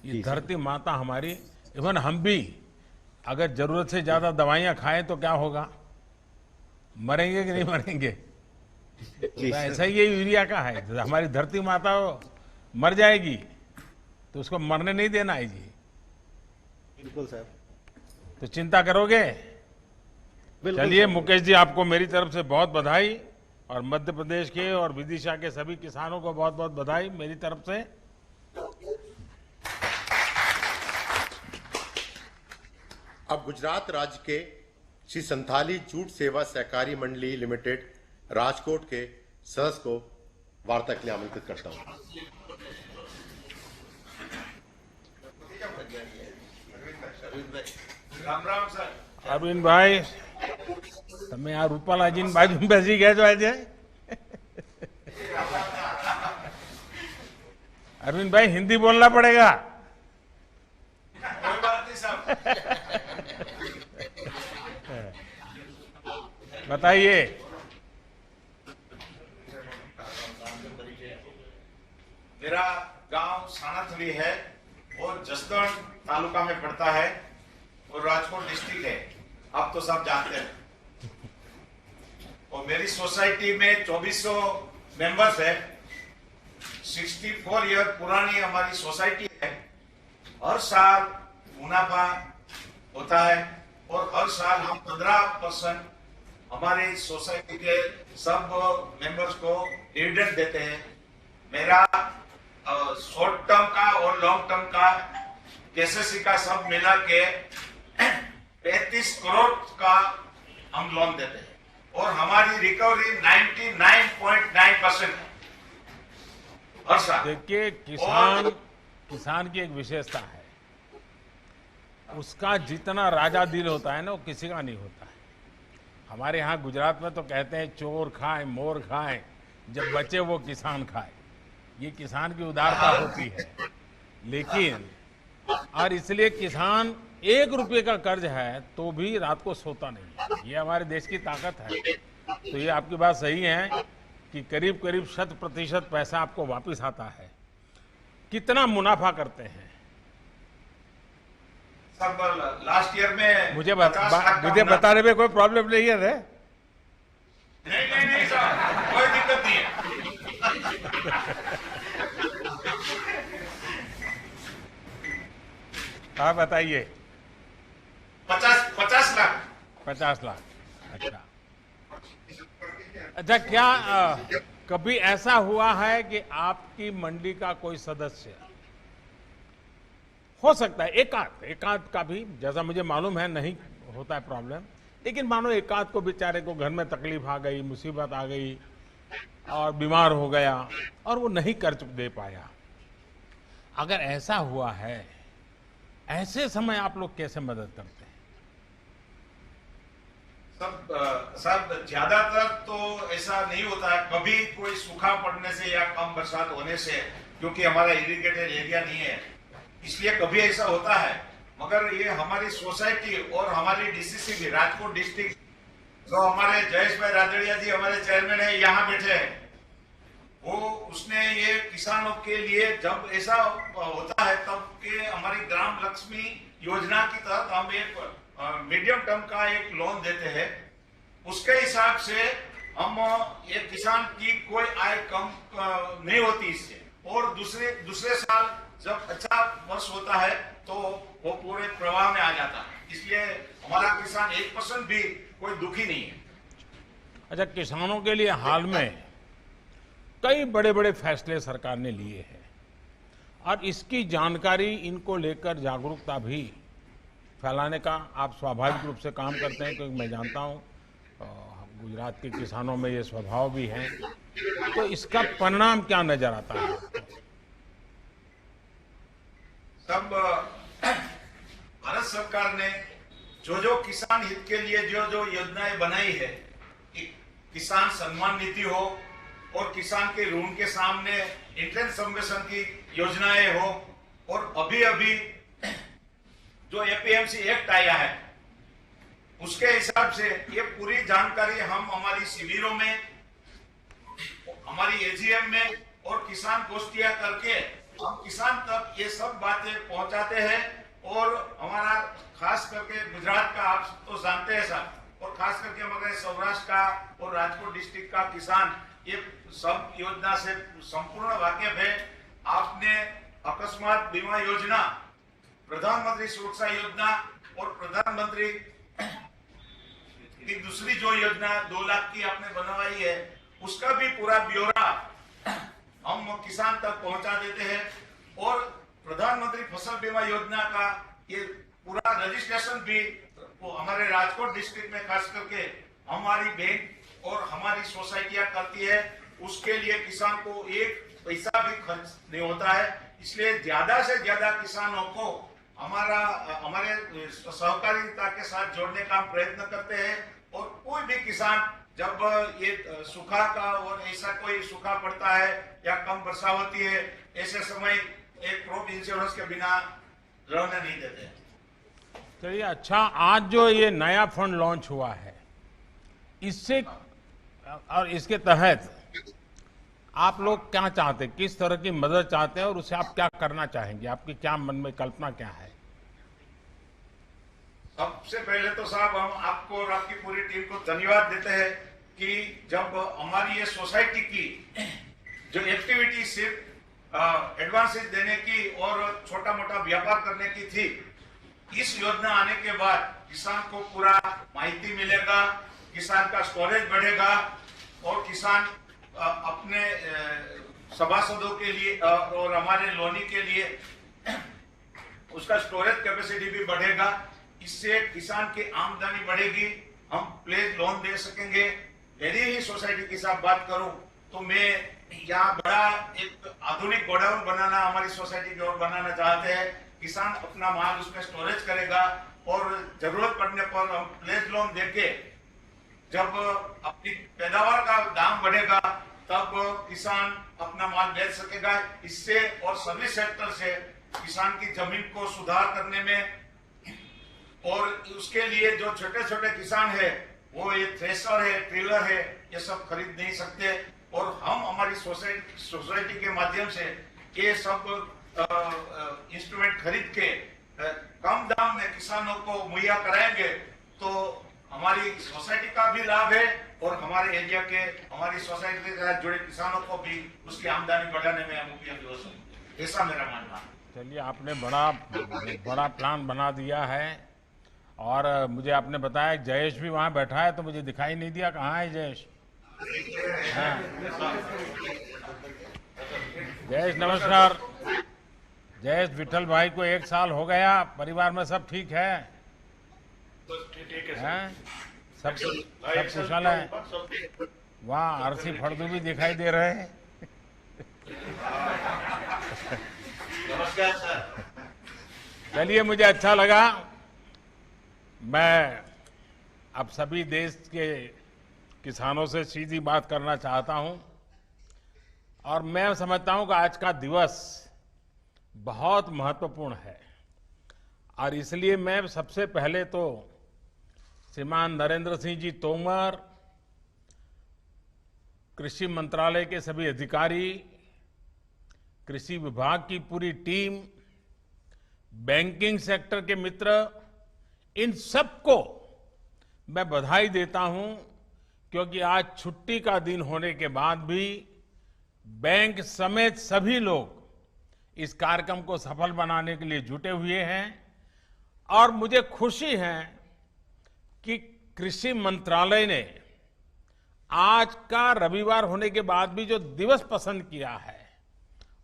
ये धरती माता हमारी, इवन हम भी अगर जरूरत से ज्यादा दवाइयां खाएं तो क्या होगा? मरेंगे कि नहीं मरेंगे? तो ऐसा ही ये यूरिया का है, हमारी धरती माता मर जाएगी तो उसको मरने नहीं देना है जी। बिल्कुल सर। तो चिंता करोगे? चलिए मुकेश जी, आपको मेरी तरफ से बहुत बधाई, और मध्य प्रदेश के और विदिशा के सभी किसानों को बहुत बहुत बधाई मेरी तरफ से। अब गुजरात राज्य के श्री संथाली जूट सेवा सहकारी मंडली लिमिटेड राजकोट के सदस्य को वार्ता के लिए आमंत्रित करता हूं। રામ રામ સર અરવિંદભાઈ, તમે આ રૂપાલાજીની બાજુ બેસી ગયા છો આજે? अरविंद भाई, हिंदी बोलना पड़ेगा। कोई बात नहीं साहब। बताइए। मेरा गांव सानाथली है और जसदण तालुका में पड़ता है और राजकोट डिस्ट्रिक्ट है, आप तो सब जानते हैं। और मेरी सोसाइटी में 2400 मेंबर्स है। 64 ईयर पुरानी हमारी सोसाइटी है। हर साल मुनाफा होता है और हर साल हम 15% हमारी सोसाइटी के सब मेंबर्स को डिविडेंड देते हैं। मेरा शॉर्ट टर्म का और लॉन्ग टर्म का केसीसी का सब मिला के 35 करोड़ का हम लोन देते हैं और हमारी रिकवरी 99.9% है हर साल। देखिए, किसान की एक विशेषता है, उसका जितना राजा दिल होता है ना, वो किसी का नहीं होता है। हमारे यहाँ गुजरात में तो कहते हैं चोर खाए मोर खाए, जब बचे वो किसान खाए। ये किसान की उदारता होती है। लेकिन और इसलिए किसान 1 रुपये का कर्ज है तो भी रात को सोता नहीं है। ये हमारे देश की ताकत है। तो ये आपकी बात सही है कि करीब करीब 100% पैसा आपको वापस आता है। कितना मुनाफा करते हैं? सब लास्ट ईयर में मुझे 50 लाख का मुनाफा। बताने में कोई प्रॉब्लम नहीं है रे? नहीं साहब, कोई दिक्कत नहीं है। हाँ, बताइए। 50 लाख। 50 लाख। अच्छा, क्या कभी ऐसा हुआ है कि आपकी मंडी का कोई सदस्य, हो सकता है एकाध का भी, जैसा मुझे मालूम है नहीं होता है प्रॉब्लम, लेकिन मानो एकाध को बेचारे को घर में तकलीफ आ गई, मुसीबत आ गई और बीमार हो गया और वो नहीं कर्ज दे पाया, अगर ऐसा हुआ है, ऐसे समय आप लोग कैसे मदद करते हैं? सब ज्यादातर तो ऐसा नहीं होता है। कभी कोई सूखा पड़ने से या कम बरसात होने से, क्योंकि हमारा इरिगेटेड एरिया नहीं है, इसलिए कभी ऐसा होता है। मगर ये हमारी सोसाइटी और हमारी डीसीसी भी, राजकोट डिस्ट्रिक्ट, जो हमारे जयेश भाई राजड़िया जी हमारे चेयरमैन है, यहाँ बैठे हैं, वो उसने ये किसानों के लिए जब ऐसा होता है तब के हमारी ग्राम लक्ष्मी योजना की तहत हम एक मीडियम टर्म का एक लोन देते हैं। उसके हिसाब से हम ये किसान की कोई आय कम नहीं होती इससे, और दूसरे साल जब अच्छा वर्ष होता है तो वो पूरे प्रवाह में आ जाता है। इसलिए हमारा किसान 1% भी कोई दुखी नहीं है। अच्छा, किसानों के लिए हाल में कई बड़े बड़े फैसले सरकार ने लिए हैं और इसकी जानकारी, इनको लेकर जागरूकता भी फैलाने का आप स्वाभाविक रूप से काम करते हैं, क्योंकि मैं जानता हूं गुजरात के किसानों में ये स्वभाव भी है। तो इसका परिणाम क्या नजर आता है? सब भारत सरकार ने जो किसान हित के लिए जो योजनाएं बनाई है, किसान सम्मान निधि हो और किसान के ऋण के सामने इंटरेस्ट सबवेशन की योजनाएं हो, और अभी जो एपीएमसी एक्ट आया है उसके हिसाब से ये पूरी जानकारी हम हमारी शिविरों में, हमारी एजीएम में और किसान गोष्ठियां करके हम किसान तक ये सब बातें पहुंचाते हैं। और हमारा खास करके गुजरात का आप तो जानते हैं साहब, और खास करके हमारे सौराष्ट्र का और राजकोट डिस्ट्रिक्ट का किसान ये सब योजना से संपूर्ण वाकिफ है। आपने अकस्मात बीमा योजना, प्रधानमंत्री सुरक्षा योजना और प्रधानमंत्री की दूसरी जो योजना 2 लाख की आपने बनवाई है, उसका भी पूरा ब्यौरा हम किसान तक पहुंचा देते हैं। और प्रधानमंत्री फसल बीमा योजना का ये पूरा रजिस्ट्रेशन भी वो हमारे राजकोट डिस्ट्रिक्ट में खास करके हमारी बैंक और हमारी सोसाइटियां करती है। उसके लिए किसान को एक पैसा भी खर्च नहीं होता है। इसलिए ज्यादा से ज्यादा किसानों को हमारे सहकारिता के साथ जोड़ने का हम प्रयत्न करते हैं। और कोई भी किसान जब ये सूखा का और ऐसा कोई सूखा पड़ता है या कम वर्षा होती है, ऐसे समय एक क्रॉप इंश्योरेंस के बिना रहने नहीं देते। चलिए, अच्छा, आज जो ये नया फंड लॉन्च हुआ है, इससे और इसके तहत आप लोग क्या चाहते हैं, किस तरह की मदद चाहते हैं और उसे आप क्या करना चाहेंगे? आपकी क्या मन में कल्पना क्या है? सबसे पहले तो साहब हम आपको और आपकी पूरी टीम को धन्यवाद देते हैं कि जब हमारी ये सोसाइटी की जो एक्टिविटी सिर्फ एडवांसेस देने की और छोटा मोटा व्यापार करने की थी, इस योजना आने के बाद किसान को पूरा माहिती मिलेगा, किसान का स्टोरेज बढ़ेगा और किसान अपने सभासदों के लिए और हमारे लोनी के लिए उसका स्टोरेज कैपेसिटी भी बढ़ेगा। इससे किसान की आमदनी बढ़ेगी, हम प्लेज लोन दे सकेंगे। यदि ही सोसाइटी की साथ बात करूं तो मैं यहाँ बड़ा एक आधुनिक गोडाउन बनाना हमारी सोसाइटी की ओर बनाना चाहते हैं। किसान अपना माल उसमें स्टोरेज करेगा और जरूरत पड़ने पर हम प्लेज लोन देके जब अपनी पैदावार का दाम बढ़ेगा तब किसान अपना माल बेच सकेगा। इससे और सर्विस सेक्टर से किसान की जमीन को सुधार करने में और उसके लिए जो छोटे छोटे किसान है वो ये थ्रेशर है, ट्रिलर है, ये सब खरीद नहीं सकते और हम हमारी सोसाइटी के माध्यम से ये सब इंस्ट्रूमेंट खरीद के कम दाम में किसानों को मुहैया कराएंगे तो हमारी सोसाइटी का भी लाभ है और हमारे एरिया के हमारी सोसाइटी के साथ जुड़े किसानों को भी उसकी आमदनी बढ़ाने में हम उपयोगी हो सकते। ऐसा मेरा मानना है। चलिए, आपने बड़ा प्लान बना दिया है और मुझे आपने बताया जयेश भी वहां बैठा है, तो मुझे दिखाई नहीं दिया। कहाँ है जयेश? हाँ। जयेश नमस्कार। जयेश, विठल भाई को 1 साल हो गया, परिवार में सब ठीक है? सब कुशल है? वहाँ आरसी फड़दू भी दिखाई दे रहे हैं। नमस्कार सर। चलिए, मुझे अच्छा लगा। मैं अब सभी देश के किसानों से सीधी बात करना चाहता हूं और मैं समझता हूं कि आज का दिवस बहुत महत्वपूर्ण है और इसलिए मैं सबसे पहले तो श्रीमान नरेंद्र सिंह जी तोमर, कृषि मंत्रालय के सभी अधिकारी, कृषि विभाग की पूरी टीम, बैंकिंग सेक्टर के मित्र, इन सबको मैं बधाई देता हूं क्योंकि आज छुट्टी का दिन होने के बाद भी बैंक समेत सभी लोग इस कार्यक्रम को सफल बनाने के लिए जुटे हुए हैं और मुझे खुशी है कि कृषि मंत्रालय ने आज का रविवार होने के बाद भी जो दिवस पसंद किया है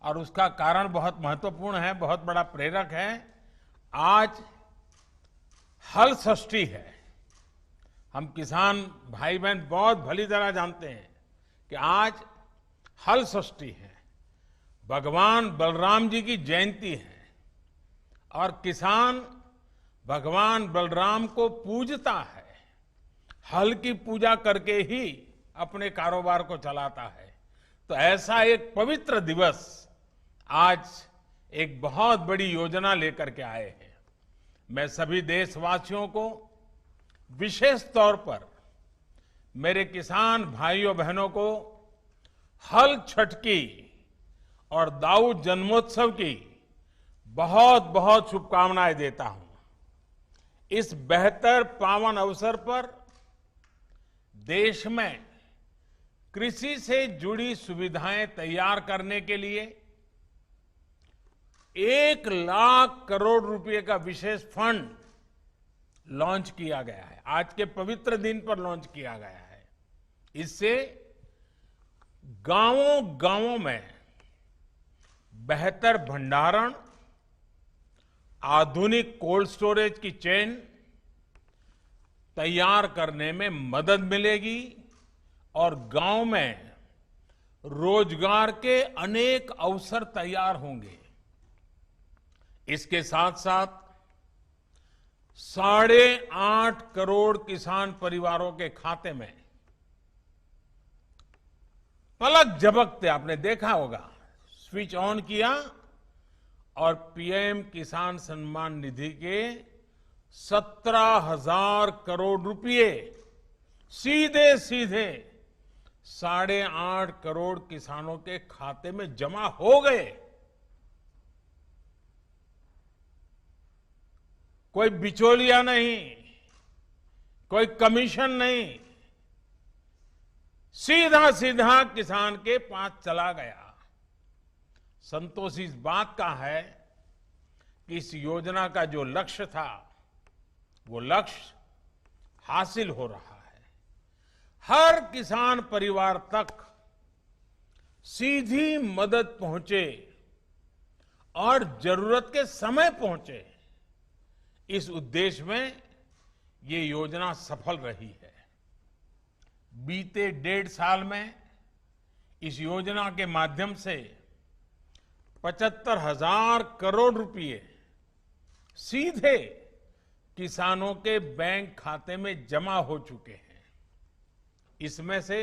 और उसका कारण बहुत महत्वपूर्ण है, बहुत बड़ा प्रेरक है। आज हल षष्ठी है। हम किसान भाई बहन बहुत भली तरह जानते हैं कि आज हल षष्ठी है, भगवान बलराम जी की जयंती है और किसान भगवान बलराम को पूजता है, हल की पूजा करके ही अपने कारोबार को चलाता है। तो ऐसा एक पवित्र दिवस आज एक बहुत बड़ी योजना लेकर के आए हैं। मैं सभी देशवासियों को विशेष तौर पर मेरे किसान भाइयों बहनों को हल छठ की और दाऊ जन्मोत्सव की बहुत बहुत शुभकामनाएं देता हूं। इस बेहतर पावन अवसर पर देश में कृषि से जुड़ी सुविधाएं तैयार करने के लिए 1 लाख करोड़ रुपए का विशेष फंड लॉन्च किया गया है। आज के पवित्र दिन पर लॉन्च किया गया है। इससे गांवों-गांवों में बेहतर भंडारण, आधुनिक कोल्ड स्टोरेज की चेन तैयार करने में मदद मिलेगी और गांव में रोजगार के अनेक अवसर तैयार होंगे। इसके साथ साथ 8.5 करोड़ किसान परिवारों के खाते में पलक झपकते आपने देखा होगा, स्विच ऑन किया और पीएम किसान सम्मान निधि के 17,000 करोड़ रुपए सीधे सीधे 8.5 करोड़ किसानों के खाते में जमा हो गए। कोई बिचौलिया नहीं, कोई कमीशन नहीं, सीधा सीधा किसान के पास चला गया। संतोष इस बात का है कि इस योजना का जो लक्ष्य था वो लक्ष्य हासिल हो रहा है। हर किसान परिवार तक सीधी मदद पहुंचे और जरूरत के समय पहुंचे, इस उद्देश्य में ये योजना सफल रही है। बीते 1.5 साल में इस योजना के माध्यम से 75,000 करोड़ रुपए सीधे किसानों के बैंक खाते में जमा हो चुके हैं। इसमें से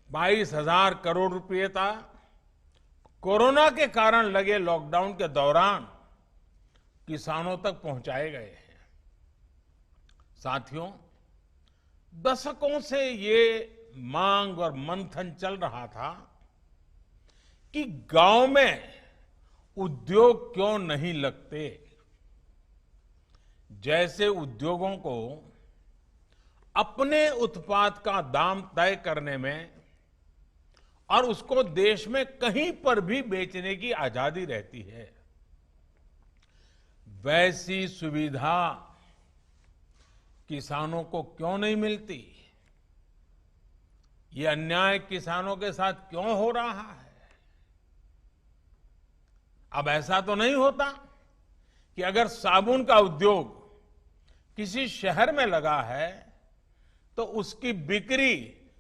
22,000 करोड़ रुपए था कोरोना के कारण लगे लॉकडाउन के दौरान किसानों तक पहुंचाए गए हैं। साथियों, दशकों से ये मांग और मंथन चल रहा था कि गांव में उद्योग क्यों नहीं लगते। जैसे उद्योगों को अपने उत्पाद का दाम तय करने में और उसको देश में कहीं पर भी बेचने की आजादी रहती है, वैसी सुविधा किसानों को क्यों नहीं मिलती। ये अन्याय किसानों के साथ क्यों हो रहा है। अब ऐसा तो नहीं होता कि अगर साबुन का उद्योग किसी शहर में लगा है तो उसकी बिक्री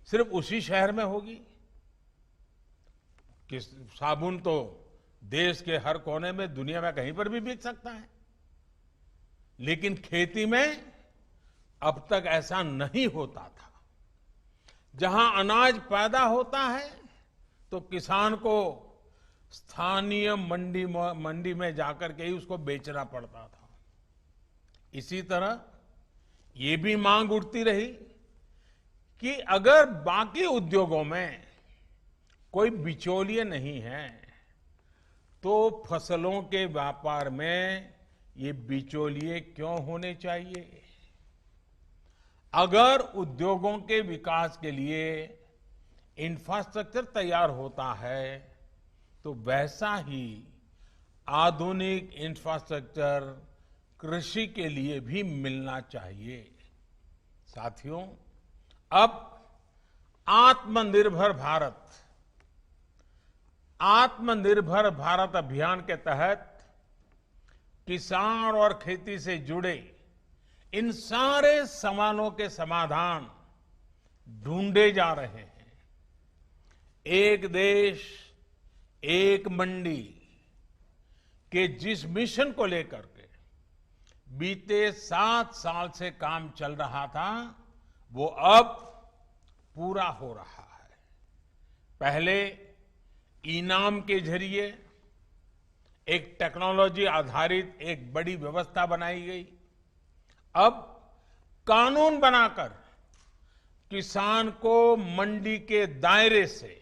सिर्फ उसी शहर में होगी। कि साबुन तो देश के हर कोने में, दुनिया में कहीं पर भी बिक सकता है, लेकिन खेती में अब तक ऐसा नहीं होता था। जहां अनाज पैदा होता है तो किसान को स्थानीय मंडी में जाकर के ही उसको बेचना पड़ता था। इसी तरह ये भी मांग उठती रही कि अगर बाकी उद्योगों में कोई बिचौलिए नहीं है तो फसलों के व्यापार में ये बिचौलिए क्यों होने चाहिए। अगर उद्योगों के विकास के लिए इंफ्रास्ट्रक्चर तैयार होता है तो वैसा ही आधुनिक इंफ्रास्ट्रक्चर कृषि के लिए भी मिलना चाहिए। साथियों, अब आत्मनिर्भर भारत अभियान के तहत किसान और खेती से जुड़े इन सारे सवालों के समाधान ढूंढे जा रहे हैं। एक देश एक मंडी के जिस मिशन को लेकर के बीते 7 साल से काम चल रहा था वो अब पूरा हो रहा है। पहले इनाम के जरिए एक टेक्नोलॉजी आधारित एक बड़ी व्यवस्था बनाई गई। अब कानून बनाकर किसान को मंडी के दायरे से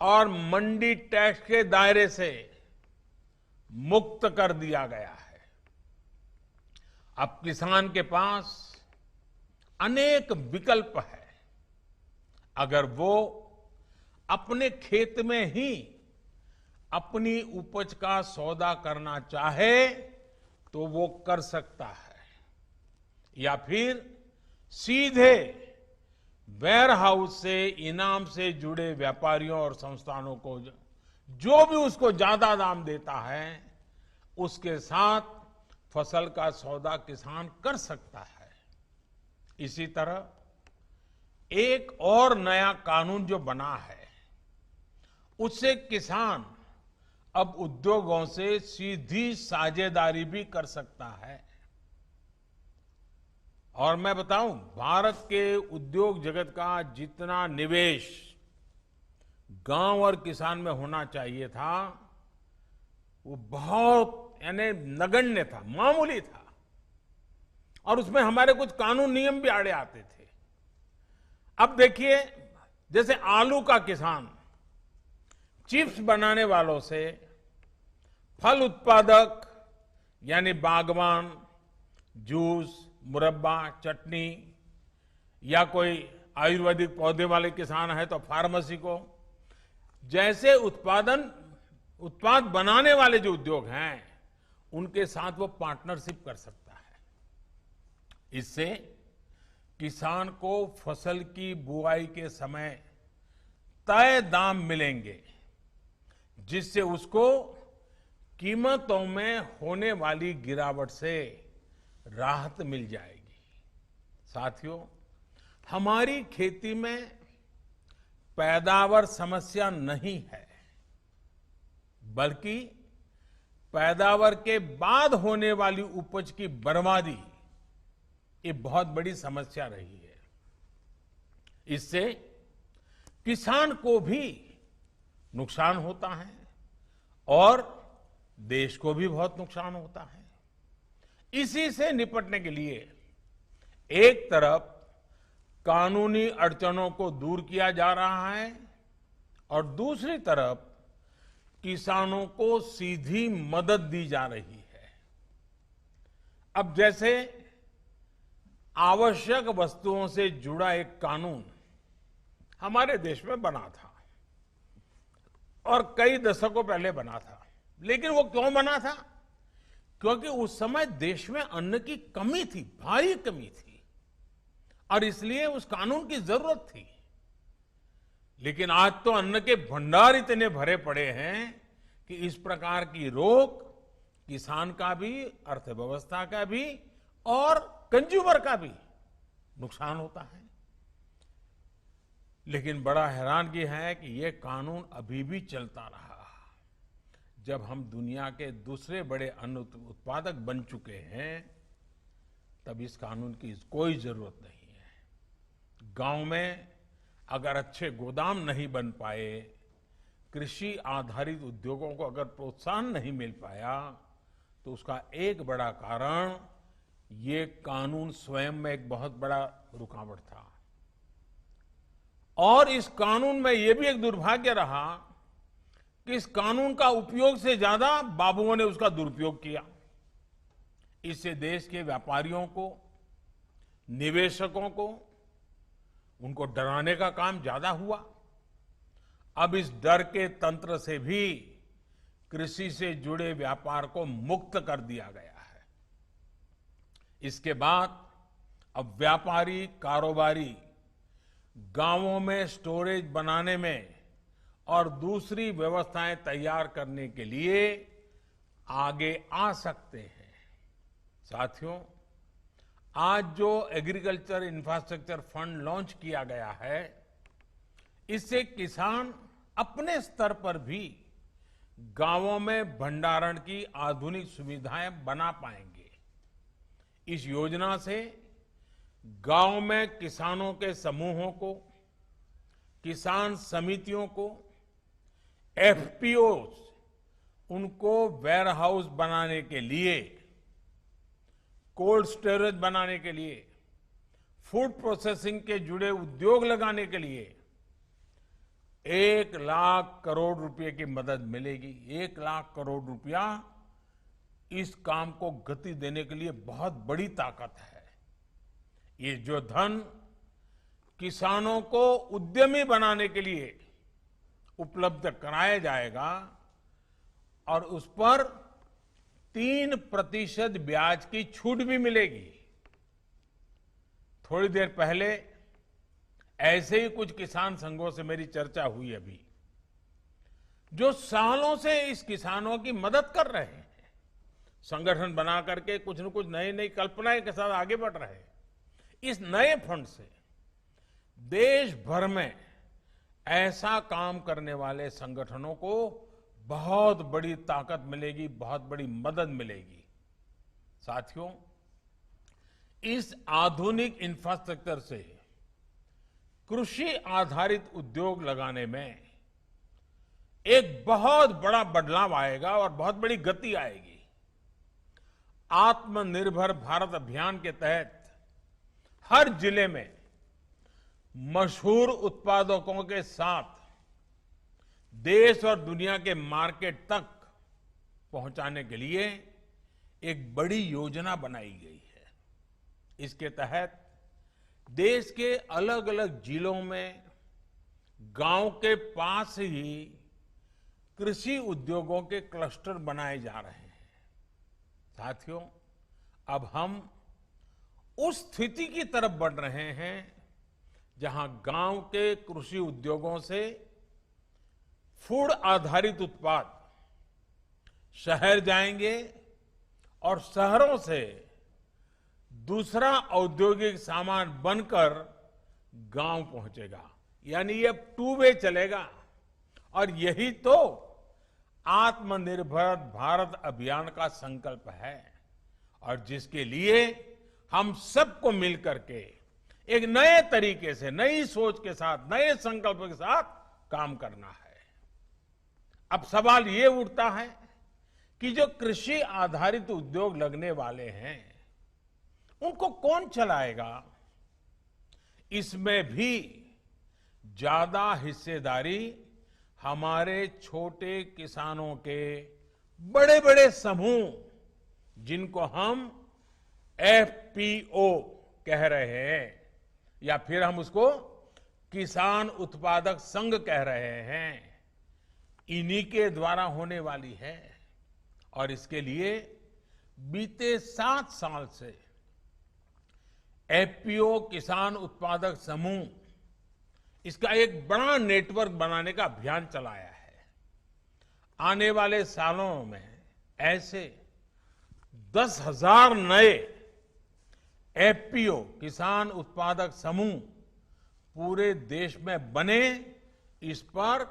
और मंडी टैक्स के दायरे से मुक्त कर दिया गया है। अब किसान के पास अनेक विकल्प है। अगर वो अपने खेत में ही अपनी उपज का सौदा करना चाहे तो वो कर सकता है, या फिर सीधे वेयर हाउस से इनाम से जुड़े व्यापारियों और संस्थानों को जो भी उसको ज्यादा दाम देता है उसके साथ फसल का सौदा किसान कर सकता है। इसी तरह एक और नया कानून जो बना है, उससे किसान अब उद्योगों से सीधी साझेदारी भी कर सकता है। और मैं बताऊं, भारत के उद्योग जगत का जितना निवेश गांव और किसान में होना चाहिए था, वो बहुत यानी नगण्य था, मामूली था, और उसमें हमारे कुछ कानून नियम भी आड़े आते थे। अब देखिए, जैसे आलू का किसान चिप्स बनाने वालों से फल उत्पादक यानी बागवान, जूस, मुरब्बा, चटनी, या कोई आयुर्वेदिक पौधे वाले किसान है तो फार्मेसी को, जैसे उत्पाद बनाने वाले जो उद्योग हैं, उनके साथ वो पार्टनरशिप कर सकता है। इससे किसान को फसल की बुआई के समय तय दाम मिलेंगे, जिससे उसको कीमतों में होने वाली गिरावट से राहत मिल जाएगी। साथियों, हमारी खेती में पैदावार समस्या नहीं है, बल्कि पैदावार के बाद होने वाली उपज की बर्बादी, ये बहुत बड़ी समस्या रही है। इससे किसान को भी नुकसान होता है और देश को भी बहुत नुकसान होता है। इसी से निपटने के लिए एक तरफ कानूनी अड़चनों को दूर किया जा रहा है और दूसरी तरफ किसानों को सीधी मदद दी जा रही है। अब जैसे आवश्यक वस्तुओं से जुड़ा एक कानून हमारे देश में बना था और कई दशकों पहले बना था, लेकिन वो क्यों बना था? क्योंकि उस समय देश में अन्न की कमी थी, भारी कमी थी, और इसलिए उस कानून की जरूरत थी। लेकिन आज तो अन्न के भंडार इतने भरे पड़े हैं कि इस प्रकार की रोक किसान का भी, अर्थव्यवस्था का भी और कंज्यूमर का भी नुकसान होता है। लेकिन बड़ा हैरानगी है कि यह कानून अभी भी चलता रहा। जब हम दुनिया के दूसरे बड़े अन्न उत्पादक बन चुके हैं, तब इस कानून की कोई जरूरत नहीं है। गांव में अगर अच्छे गोदाम नहीं बन पाए, कृषि आधारित उद्योगों को अगर प्रोत्साहन नहीं मिल पाया, तो उसका एक बड़ा कारण ये कानून स्वयं में एक बहुत बड़ा रुकावट था। और इस कानून में यह भी एक दुर्भाग्य रहा कि इस कानून का उपयोग से ज्यादा बाबुओं ने उसका दुरुपयोग किया। इससे देश के व्यापारियों को, निवेशकों को, उनको डराने का काम ज्यादा हुआ। अब इस डर के तंत्र से भी कृषि से जुड़े व्यापार को मुक्त कर दिया गया है। इसके बाद अब व्यापारी, कारोबारी गांवों में स्टोरेज बनाने में और दूसरी व्यवस्थाएं तैयार करने के लिए आगे आ सकते हैं। साथियों, आज जो एग्रीकल्चर इंफ्रास्ट्रक्चर फंड लॉन्च किया गया है, इससे किसान अपने स्तर पर भी गांवों में भंडारण की आधुनिक सुविधाएं बना पाएंगे। इस योजना से गांव में किसानों के समूहों को, किसान समितियों को, एफपीओ उनको वेयर हाउस बनाने के लिए, कोल्ड स्टोरेज बनाने के लिए, फूड प्रोसेसिंग के जुड़े उद्योग लगाने के लिए 1 लाख करोड़ रुपए की मदद मिलेगी। 1 लाख करोड़ रुपया इस काम को गति देने के लिए बहुत बड़ी ताकत है। ये जो धन किसानों को उद्यमी बनाने के लिए उपलब्ध कराया जाएगा और उस पर 3% ब्याज की छूट भी मिलेगी। थोड़ी देर पहले ऐसे ही कुछ किसान संघों से मेरी चर्चा हुई अभी, जो सालों से इस किसानों की मदद कर रहे हैं। संगठन बना करके कुछ न कुछ नई नई कल्पनाएं के साथ आगे बढ़ रहे हैं। इस नए फंड से देश भर में ऐसा काम करने वाले संगठनों को बहुत बड़ी ताकत मिलेगी, बहुत बड़ी मदद मिलेगी। साथियों, इस आधुनिक इंफ्रास्ट्रक्चर से कृषि आधारित उद्योग लगाने में एक बहुत बड़ा बदलाव आएगा और बहुत बड़ी गति आएगी। आत्मनिर्भर भारत अभियान के तहत हर जिले में मशहूर उत्पादकों के साथ देश और दुनिया के मार्केट तक पहुंचाने के लिए एक बड़ी योजना बनाई गई है। इसके तहत देश के अलग अलग जिलों में गांव के पास ही कृषि उद्योगों के क्लस्टर बनाए जा रहे हैं। साथियों, अब हम उस स्थिति की तरफ बढ़ रहे हैं जहां गांव के कृषि उद्योगों से फूड आधारित उत्पाद शहर जाएंगे और शहरों से दूसरा औद्योगिक सामान बनकर गांव पहुंचेगा। यानी ये अब 2 वे चलेगा और यही तो आत्मनिर्भर भारत अभियान का संकल्प है और जिसके लिए हम सबको मिलकर के एक नए तरीके से, नई सोच के साथ, नए संकल्प के साथ काम करना है। अब सवाल ये उठता है कि जो कृषि आधारित उद्योग लगने वाले हैं उनको कौन चलाएगा? इसमें भी ज्यादा हिस्सेदारी हमारे छोटे किसानों के बड़े बड़े समूह, जिनको हम FPO कह रहे हैं या फिर हम उसको किसान उत्पादक संघ कह रहे हैं, इन्हीं के द्वारा होने वाली है। और इसके लिए बीते 7 साल से FPO किसान उत्पादक समूह इसका एक बड़ा नेटवर्क बनाने का अभियान चलाया है। आने वाले सालों में ऐसे 10,000 नए FPO किसान उत्पादक समूह पूरे देश में बने, इस पर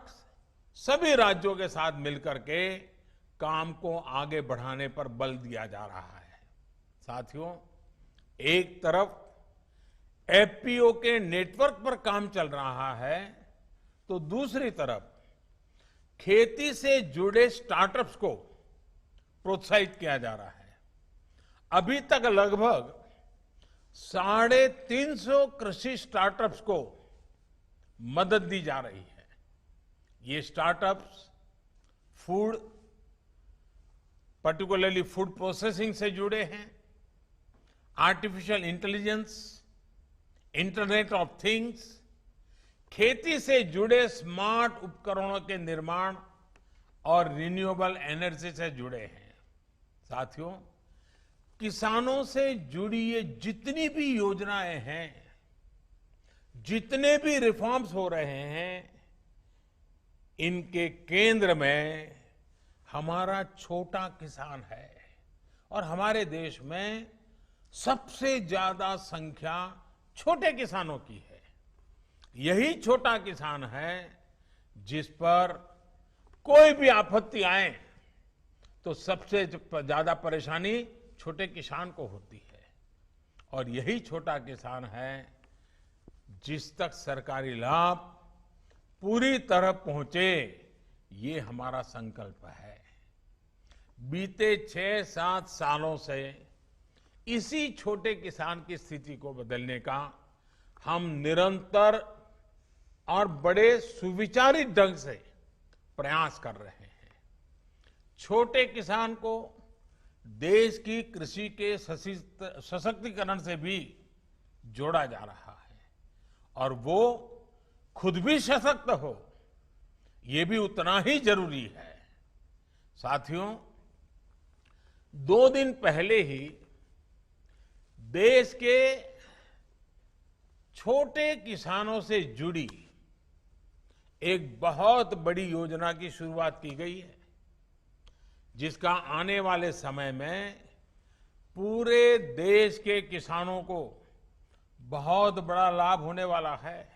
सभी राज्यों के साथ मिलकर के काम को आगे बढ़ाने पर बल दिया जा रहा है। साथियों, एक तरफ FPO के नेटवर्क पर काम चल रहा है तो दूसरी तरफ खेती से जुड़े स्टार्टअप्स को प्रोत्साहित किया जा रहा है। अभी तक लगभग 350 कृषि स्टार्टअप्स को मदद दी जा रही है। ये startups food, particularly food processing से जुड़े हैं, artificial intelligence, internet of things, खेती से जुड़े स्मार्ट उपकरणों के निर्माण और रिन्यूएबल एनर्जी से जुड़े हैं। साथियों, किसानों से जुड़ी ये जितनी भी योजनाएं हैं, जितने भी रिफॉर्म्स हो रहे हैं, इनके केंद्र में हमारा छोटा किसान है और हमारे देश में सबसे ज्यादा संख्या छोटे किसानों की है। यही छोटा किसान है जिस पर कोई भी आपत्ति आए तो सबसे ज्यादा परेशानी छोटे किसान को होती है और यही छोटा किसान है जिस तक सरकारी लाभ पूरी तरह पहुंचे, ये हमारा संकल्प है। बीते 6-7 सालों से इसी छोटे किसान की स्थिति को बदलने का हम निरंतर और बड़े सुविचारित ढंग से प्रयास कर रहे हैं। छोटे किसान को देश की कृषि के सशक्तिकरण से भी जोड़ा जा रहा है और वो खुद भी सशक्त हो, ये भी उतना ही जरूरी है। साथियों, 2 दिन पहले ही देश के छोटे किसानों से जुड़ी एक बहुत बड़ी योजना की शुरुआत की गई है, जिसका आने वाले समय में पूरे देश के किसानों को बहुत बड़ा लाभ होने वाला है।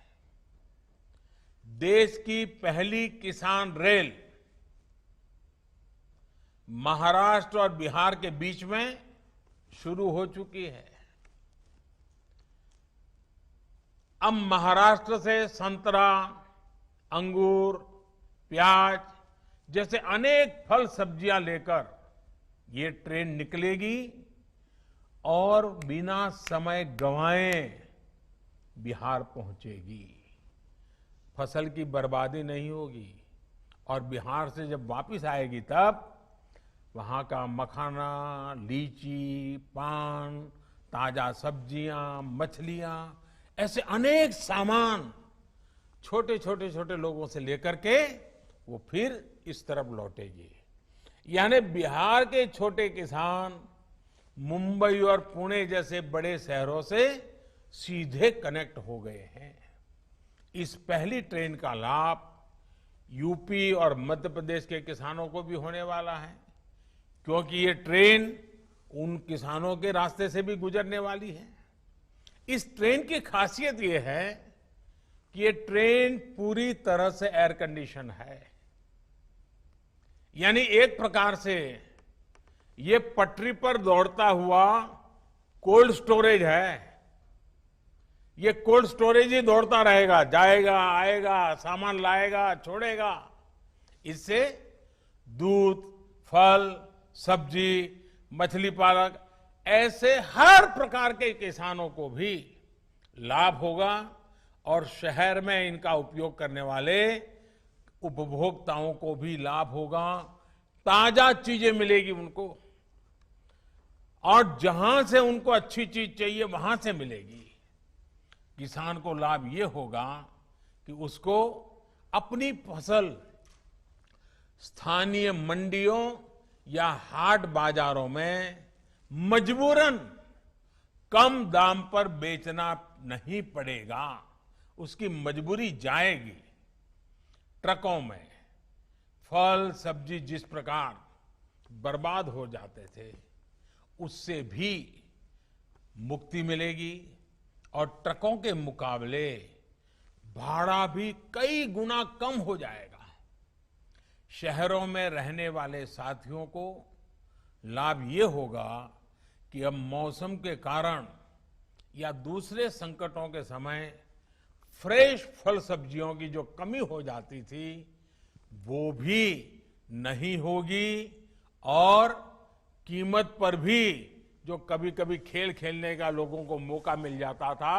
देश की पहली किसान रेल महाराष्ट्र और बिहार के बीच में शुरू हो चुकी है। अब महाराष्ट्र से संतरा, अंगूर, प्याज जैसे अनेक फल सब्जियां लेकर ये ट्रेन निकलेगी और बिना समय गंवाए बिहार पहुंचेगी। फसल की बर्बादी नहीं होगी और बिहार से जब वापस आएगी तब वहां का मखाना, लीची, पान, ताजा सब्जियां, मछलियां, ऐसे अनेक सामान छोटे छोटे छोटे लोगों से लेकर के वो फिर इस तरफ लौटेगी। यानी बिहार के छोटे किसान मुंबई और पुणे जैसे बड़े शहरों से सीधे कनेक्ट हो गए हैं। इस पहली ट्रेन का लाभ यूपी और मध्य प्रदेश के किसानों को भी होने वाला है, क्योंकि ये ट्रेन उन किसानों के रास्ते से भी गुजरने वाली है। इस ट्रेन की खासियत ये है कि ये ट्रेन पूरी तरह से एयर कंडीशन है, यानी एक प्रकार से ये पटरी पर दौड़ता हुआ कोल्ड स्टोरेज है। ये कोल्ड स्टोरेज ही दौड़ता रहेगा, जाएगा, आएगा, सामान लाएगा, छोड़ेगा। इससे दूध, फल, सब्जी, मछली पालक ऐसे हर प्रकार के किसानों को भी लाभ होगा और शहर में इनका उपयोग करने वाले उपभोक्ताओं को भी लाभ होगा। ताजा चीजें मिलेगी उनको और जहां से उनको अच्छी चीज चाहिए वहां से मिलेगी। किसान को लाभ ये होगा कि उसको अपनी फसल स्थानीय मंडियों या हाट बाजारों में मजबूरन कम दाम पर बेचना नहीं पड़ेगा, उसकी मजबूरी जाएगी। ट्रकों में फल सब्जी जिस प्रकार बर्बाद हो जाते थे उससे भी मुक्ति मिलेगी और ट्रकों के मुकाबले भाड़ा भी कई गुना कम हो जाएगा। शहरों में रहने वाले साथियों को लाभ ये होगा कि अब मौसम के कारण या दूसरे संकटों के समय फ्रेश फल सब्जियों की जो कमी हो जाती थी वो भी नहीं होगी और कीमत पर भी जो कभी कभी खेल खेलने का लोगों को मौका मिल जाता था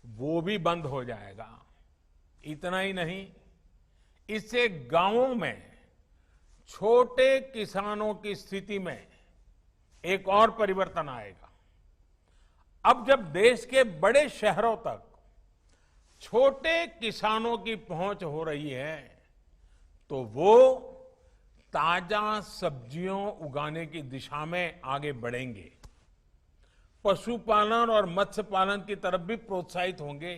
वो भी बंद हो जाएगा। इतना ही नहीं, इससे गांवों में छोटे किसानों की स्थिति में एक और परिवर्तन आएगा। अब जब देश के बड़े शहरों तक छोटे किसानों की पहुंच हो रही है तो वो ताजा सब्जियों उगाने की दिशा में आगे बढ़ेंगे, पशुपालन और मत्स्य पालन की तरफ भी प्रोत्साहित होंगे।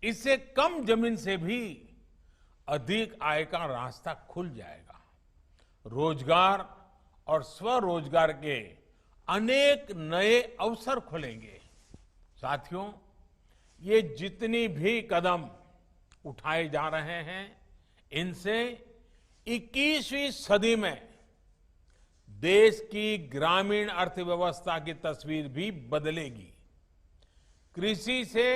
इससे कम जमीन से भी अधिक आय का रास्ता खुल जाएगा। रोजगार और स्वरोजगार के अनेक नए अवसर खुलेंगे। साथियों, ये जितनी भी कदम उठाए जा रहे हैं इनसे 21वीं सदी में देश की ग्रामीण अर्थव्यवस्था की तस्वीर भी बदलेगी। कृषि से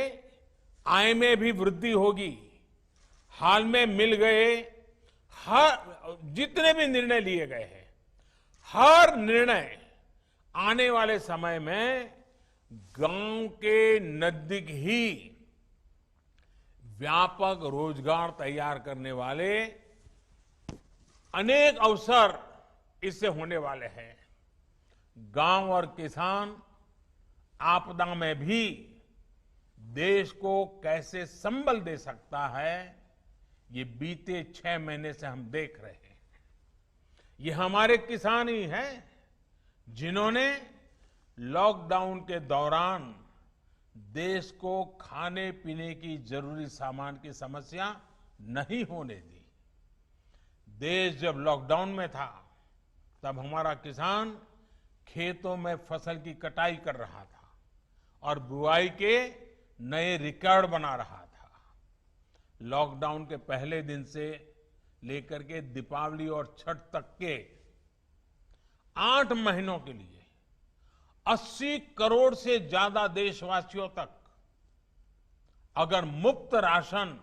आय में भी वृद्धि होगी। हाल में मिल गए हर जितने भी निर्णय लिए गए हैं, हर निर्णय आने वाले समय में गांव के नजदीक ही व्यापक रोजगार तैयार करने वाले अनेक अवसर इससे होने वाले हैं। गांव और किसान आपदा में भी देश को कैसे संबल दे सकता है ये बीते 6 महीने से हम देख रहे हैं। ये हमारे किसान ही हैं जिन्होंने लॉकडाउन के दौरान देश को खाने पीने की जरूरी सामान की समस्या नहीं होने दी। देश जब लॉकडाउन में था तब हमारा किसान खेतों में फसल की कटाई कर रहा था और बुआई के नए रिकॉर्ड बना रहा था। लॉकडाउन के पहले दिन से लेकर के दीपावली और छठ तक के 8 महीनों के लिए 80 करोड़ से ज्यादा देशवासियों तक अगर मुफ्त राशन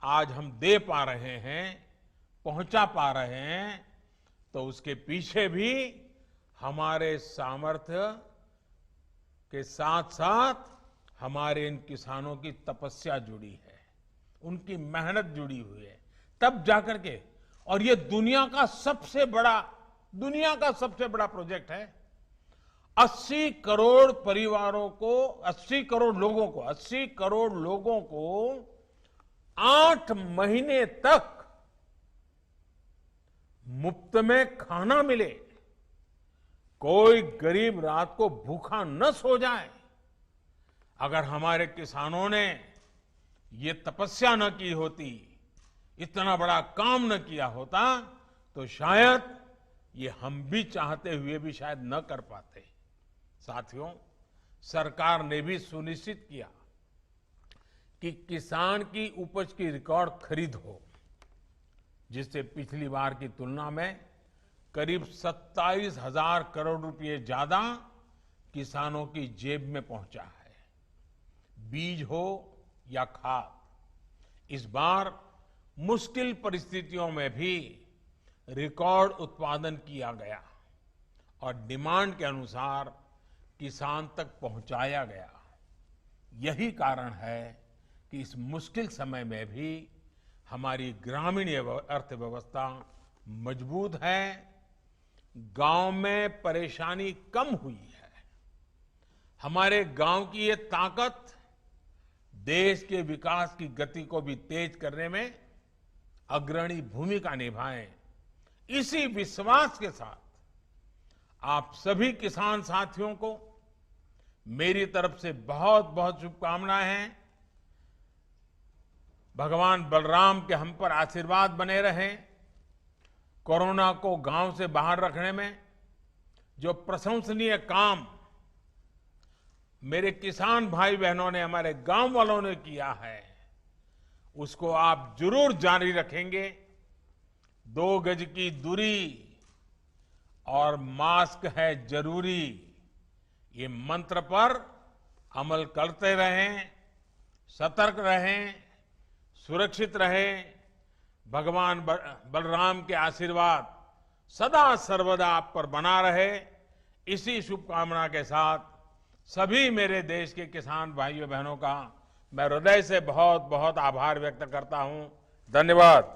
आज हम दे पा रहे हैं, पहुंचा पा रहे हैं, तो उसके पीछे भी हमारे सामर्थ्य के साथ साथ हमारे इन किसानों की तपस्या जुड़ी है, उनकी मेहनत जुड़ी हुई है, तब जाकर के। और ये दुनिया का सबसे बड़ा प्रोजेक्ट है। 80 करोड़ परिवारों को, 80 करोड़ लोगों को 8 महीने तक मुफ्त में खाना मिले, कोई गरीब रात को भूखा न सो जाए। अगर हमारे किसानों ने ये तपस्या न की होती, इतना बड़ा काम न किया होता, तो शायद ये हम भी चाहते हुए भी शायद न कर पाते। साथियों, सरकार ने भी सुनिश्चित किया कि किसान की उपज की रिकॉर्ड खरीद हो, जिससे पिछली बार की तुलना में करीब 27,000 करोड़ रुपए ज्यादा किसानों की जेब में पहुंचा है। बीज हो या खाद, इस बार मुश्किल परिस्थितियों में भी रिकॉर्ड उत्पादन किया गया और डिमांड के अनुसार किसान तक पहुंचाया गया। यही कारण है कि इस मुश्किल समय में भी हमारी ग्रामीण अर्थव्यवस्था मजबूत है, गांव में परेशानी कम हुई है। हमारे गांव की ये ताकत देश के विकास की गति को भी तेज करने में अग्रणी भूमिका निभाए। इसी विश्वास के साथ आप सभी किसान साथियों को मेरी तरफ से बहुत बहुत शुभकामनाएं हैं। भगवान बलराम के हम पर आशीर्वाद बने रहें। कोरोना को गांव से बाहर रखने में जो प्रशंसनीय काम मेरे किसान भाई बहनों ने, हमारे गांव वालों ने किया है, उसको आप जरूर जारी रखेंगे। 2 गज की दूरी और मास्क है जरूरी, ये मंत्र पर अमल करते रहें, सतर्क रहें, सुरक्षित रहें। भगवान बलराम के आशीर्वाद सदा सर्वदा आप पर बना रहे। इसी शुभकामना के साथ सभी मेरे देश के किसान भाइयों बहनों का मैं हृदय से बहुत बहुत आभार व्यक्त करता हूं। धन्यवाद।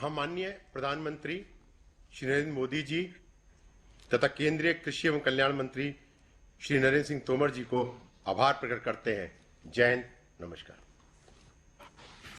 हम माननीय प्रधानमंत्री श्री नरेंद्र मोदी जी तथा केंद्रीय कृषि एवं कल्याण मंत्री श्री नरेंद्र सिंह तोमर जी को आभार प्रकट करते हैं। जय हिंद, नमस्कार।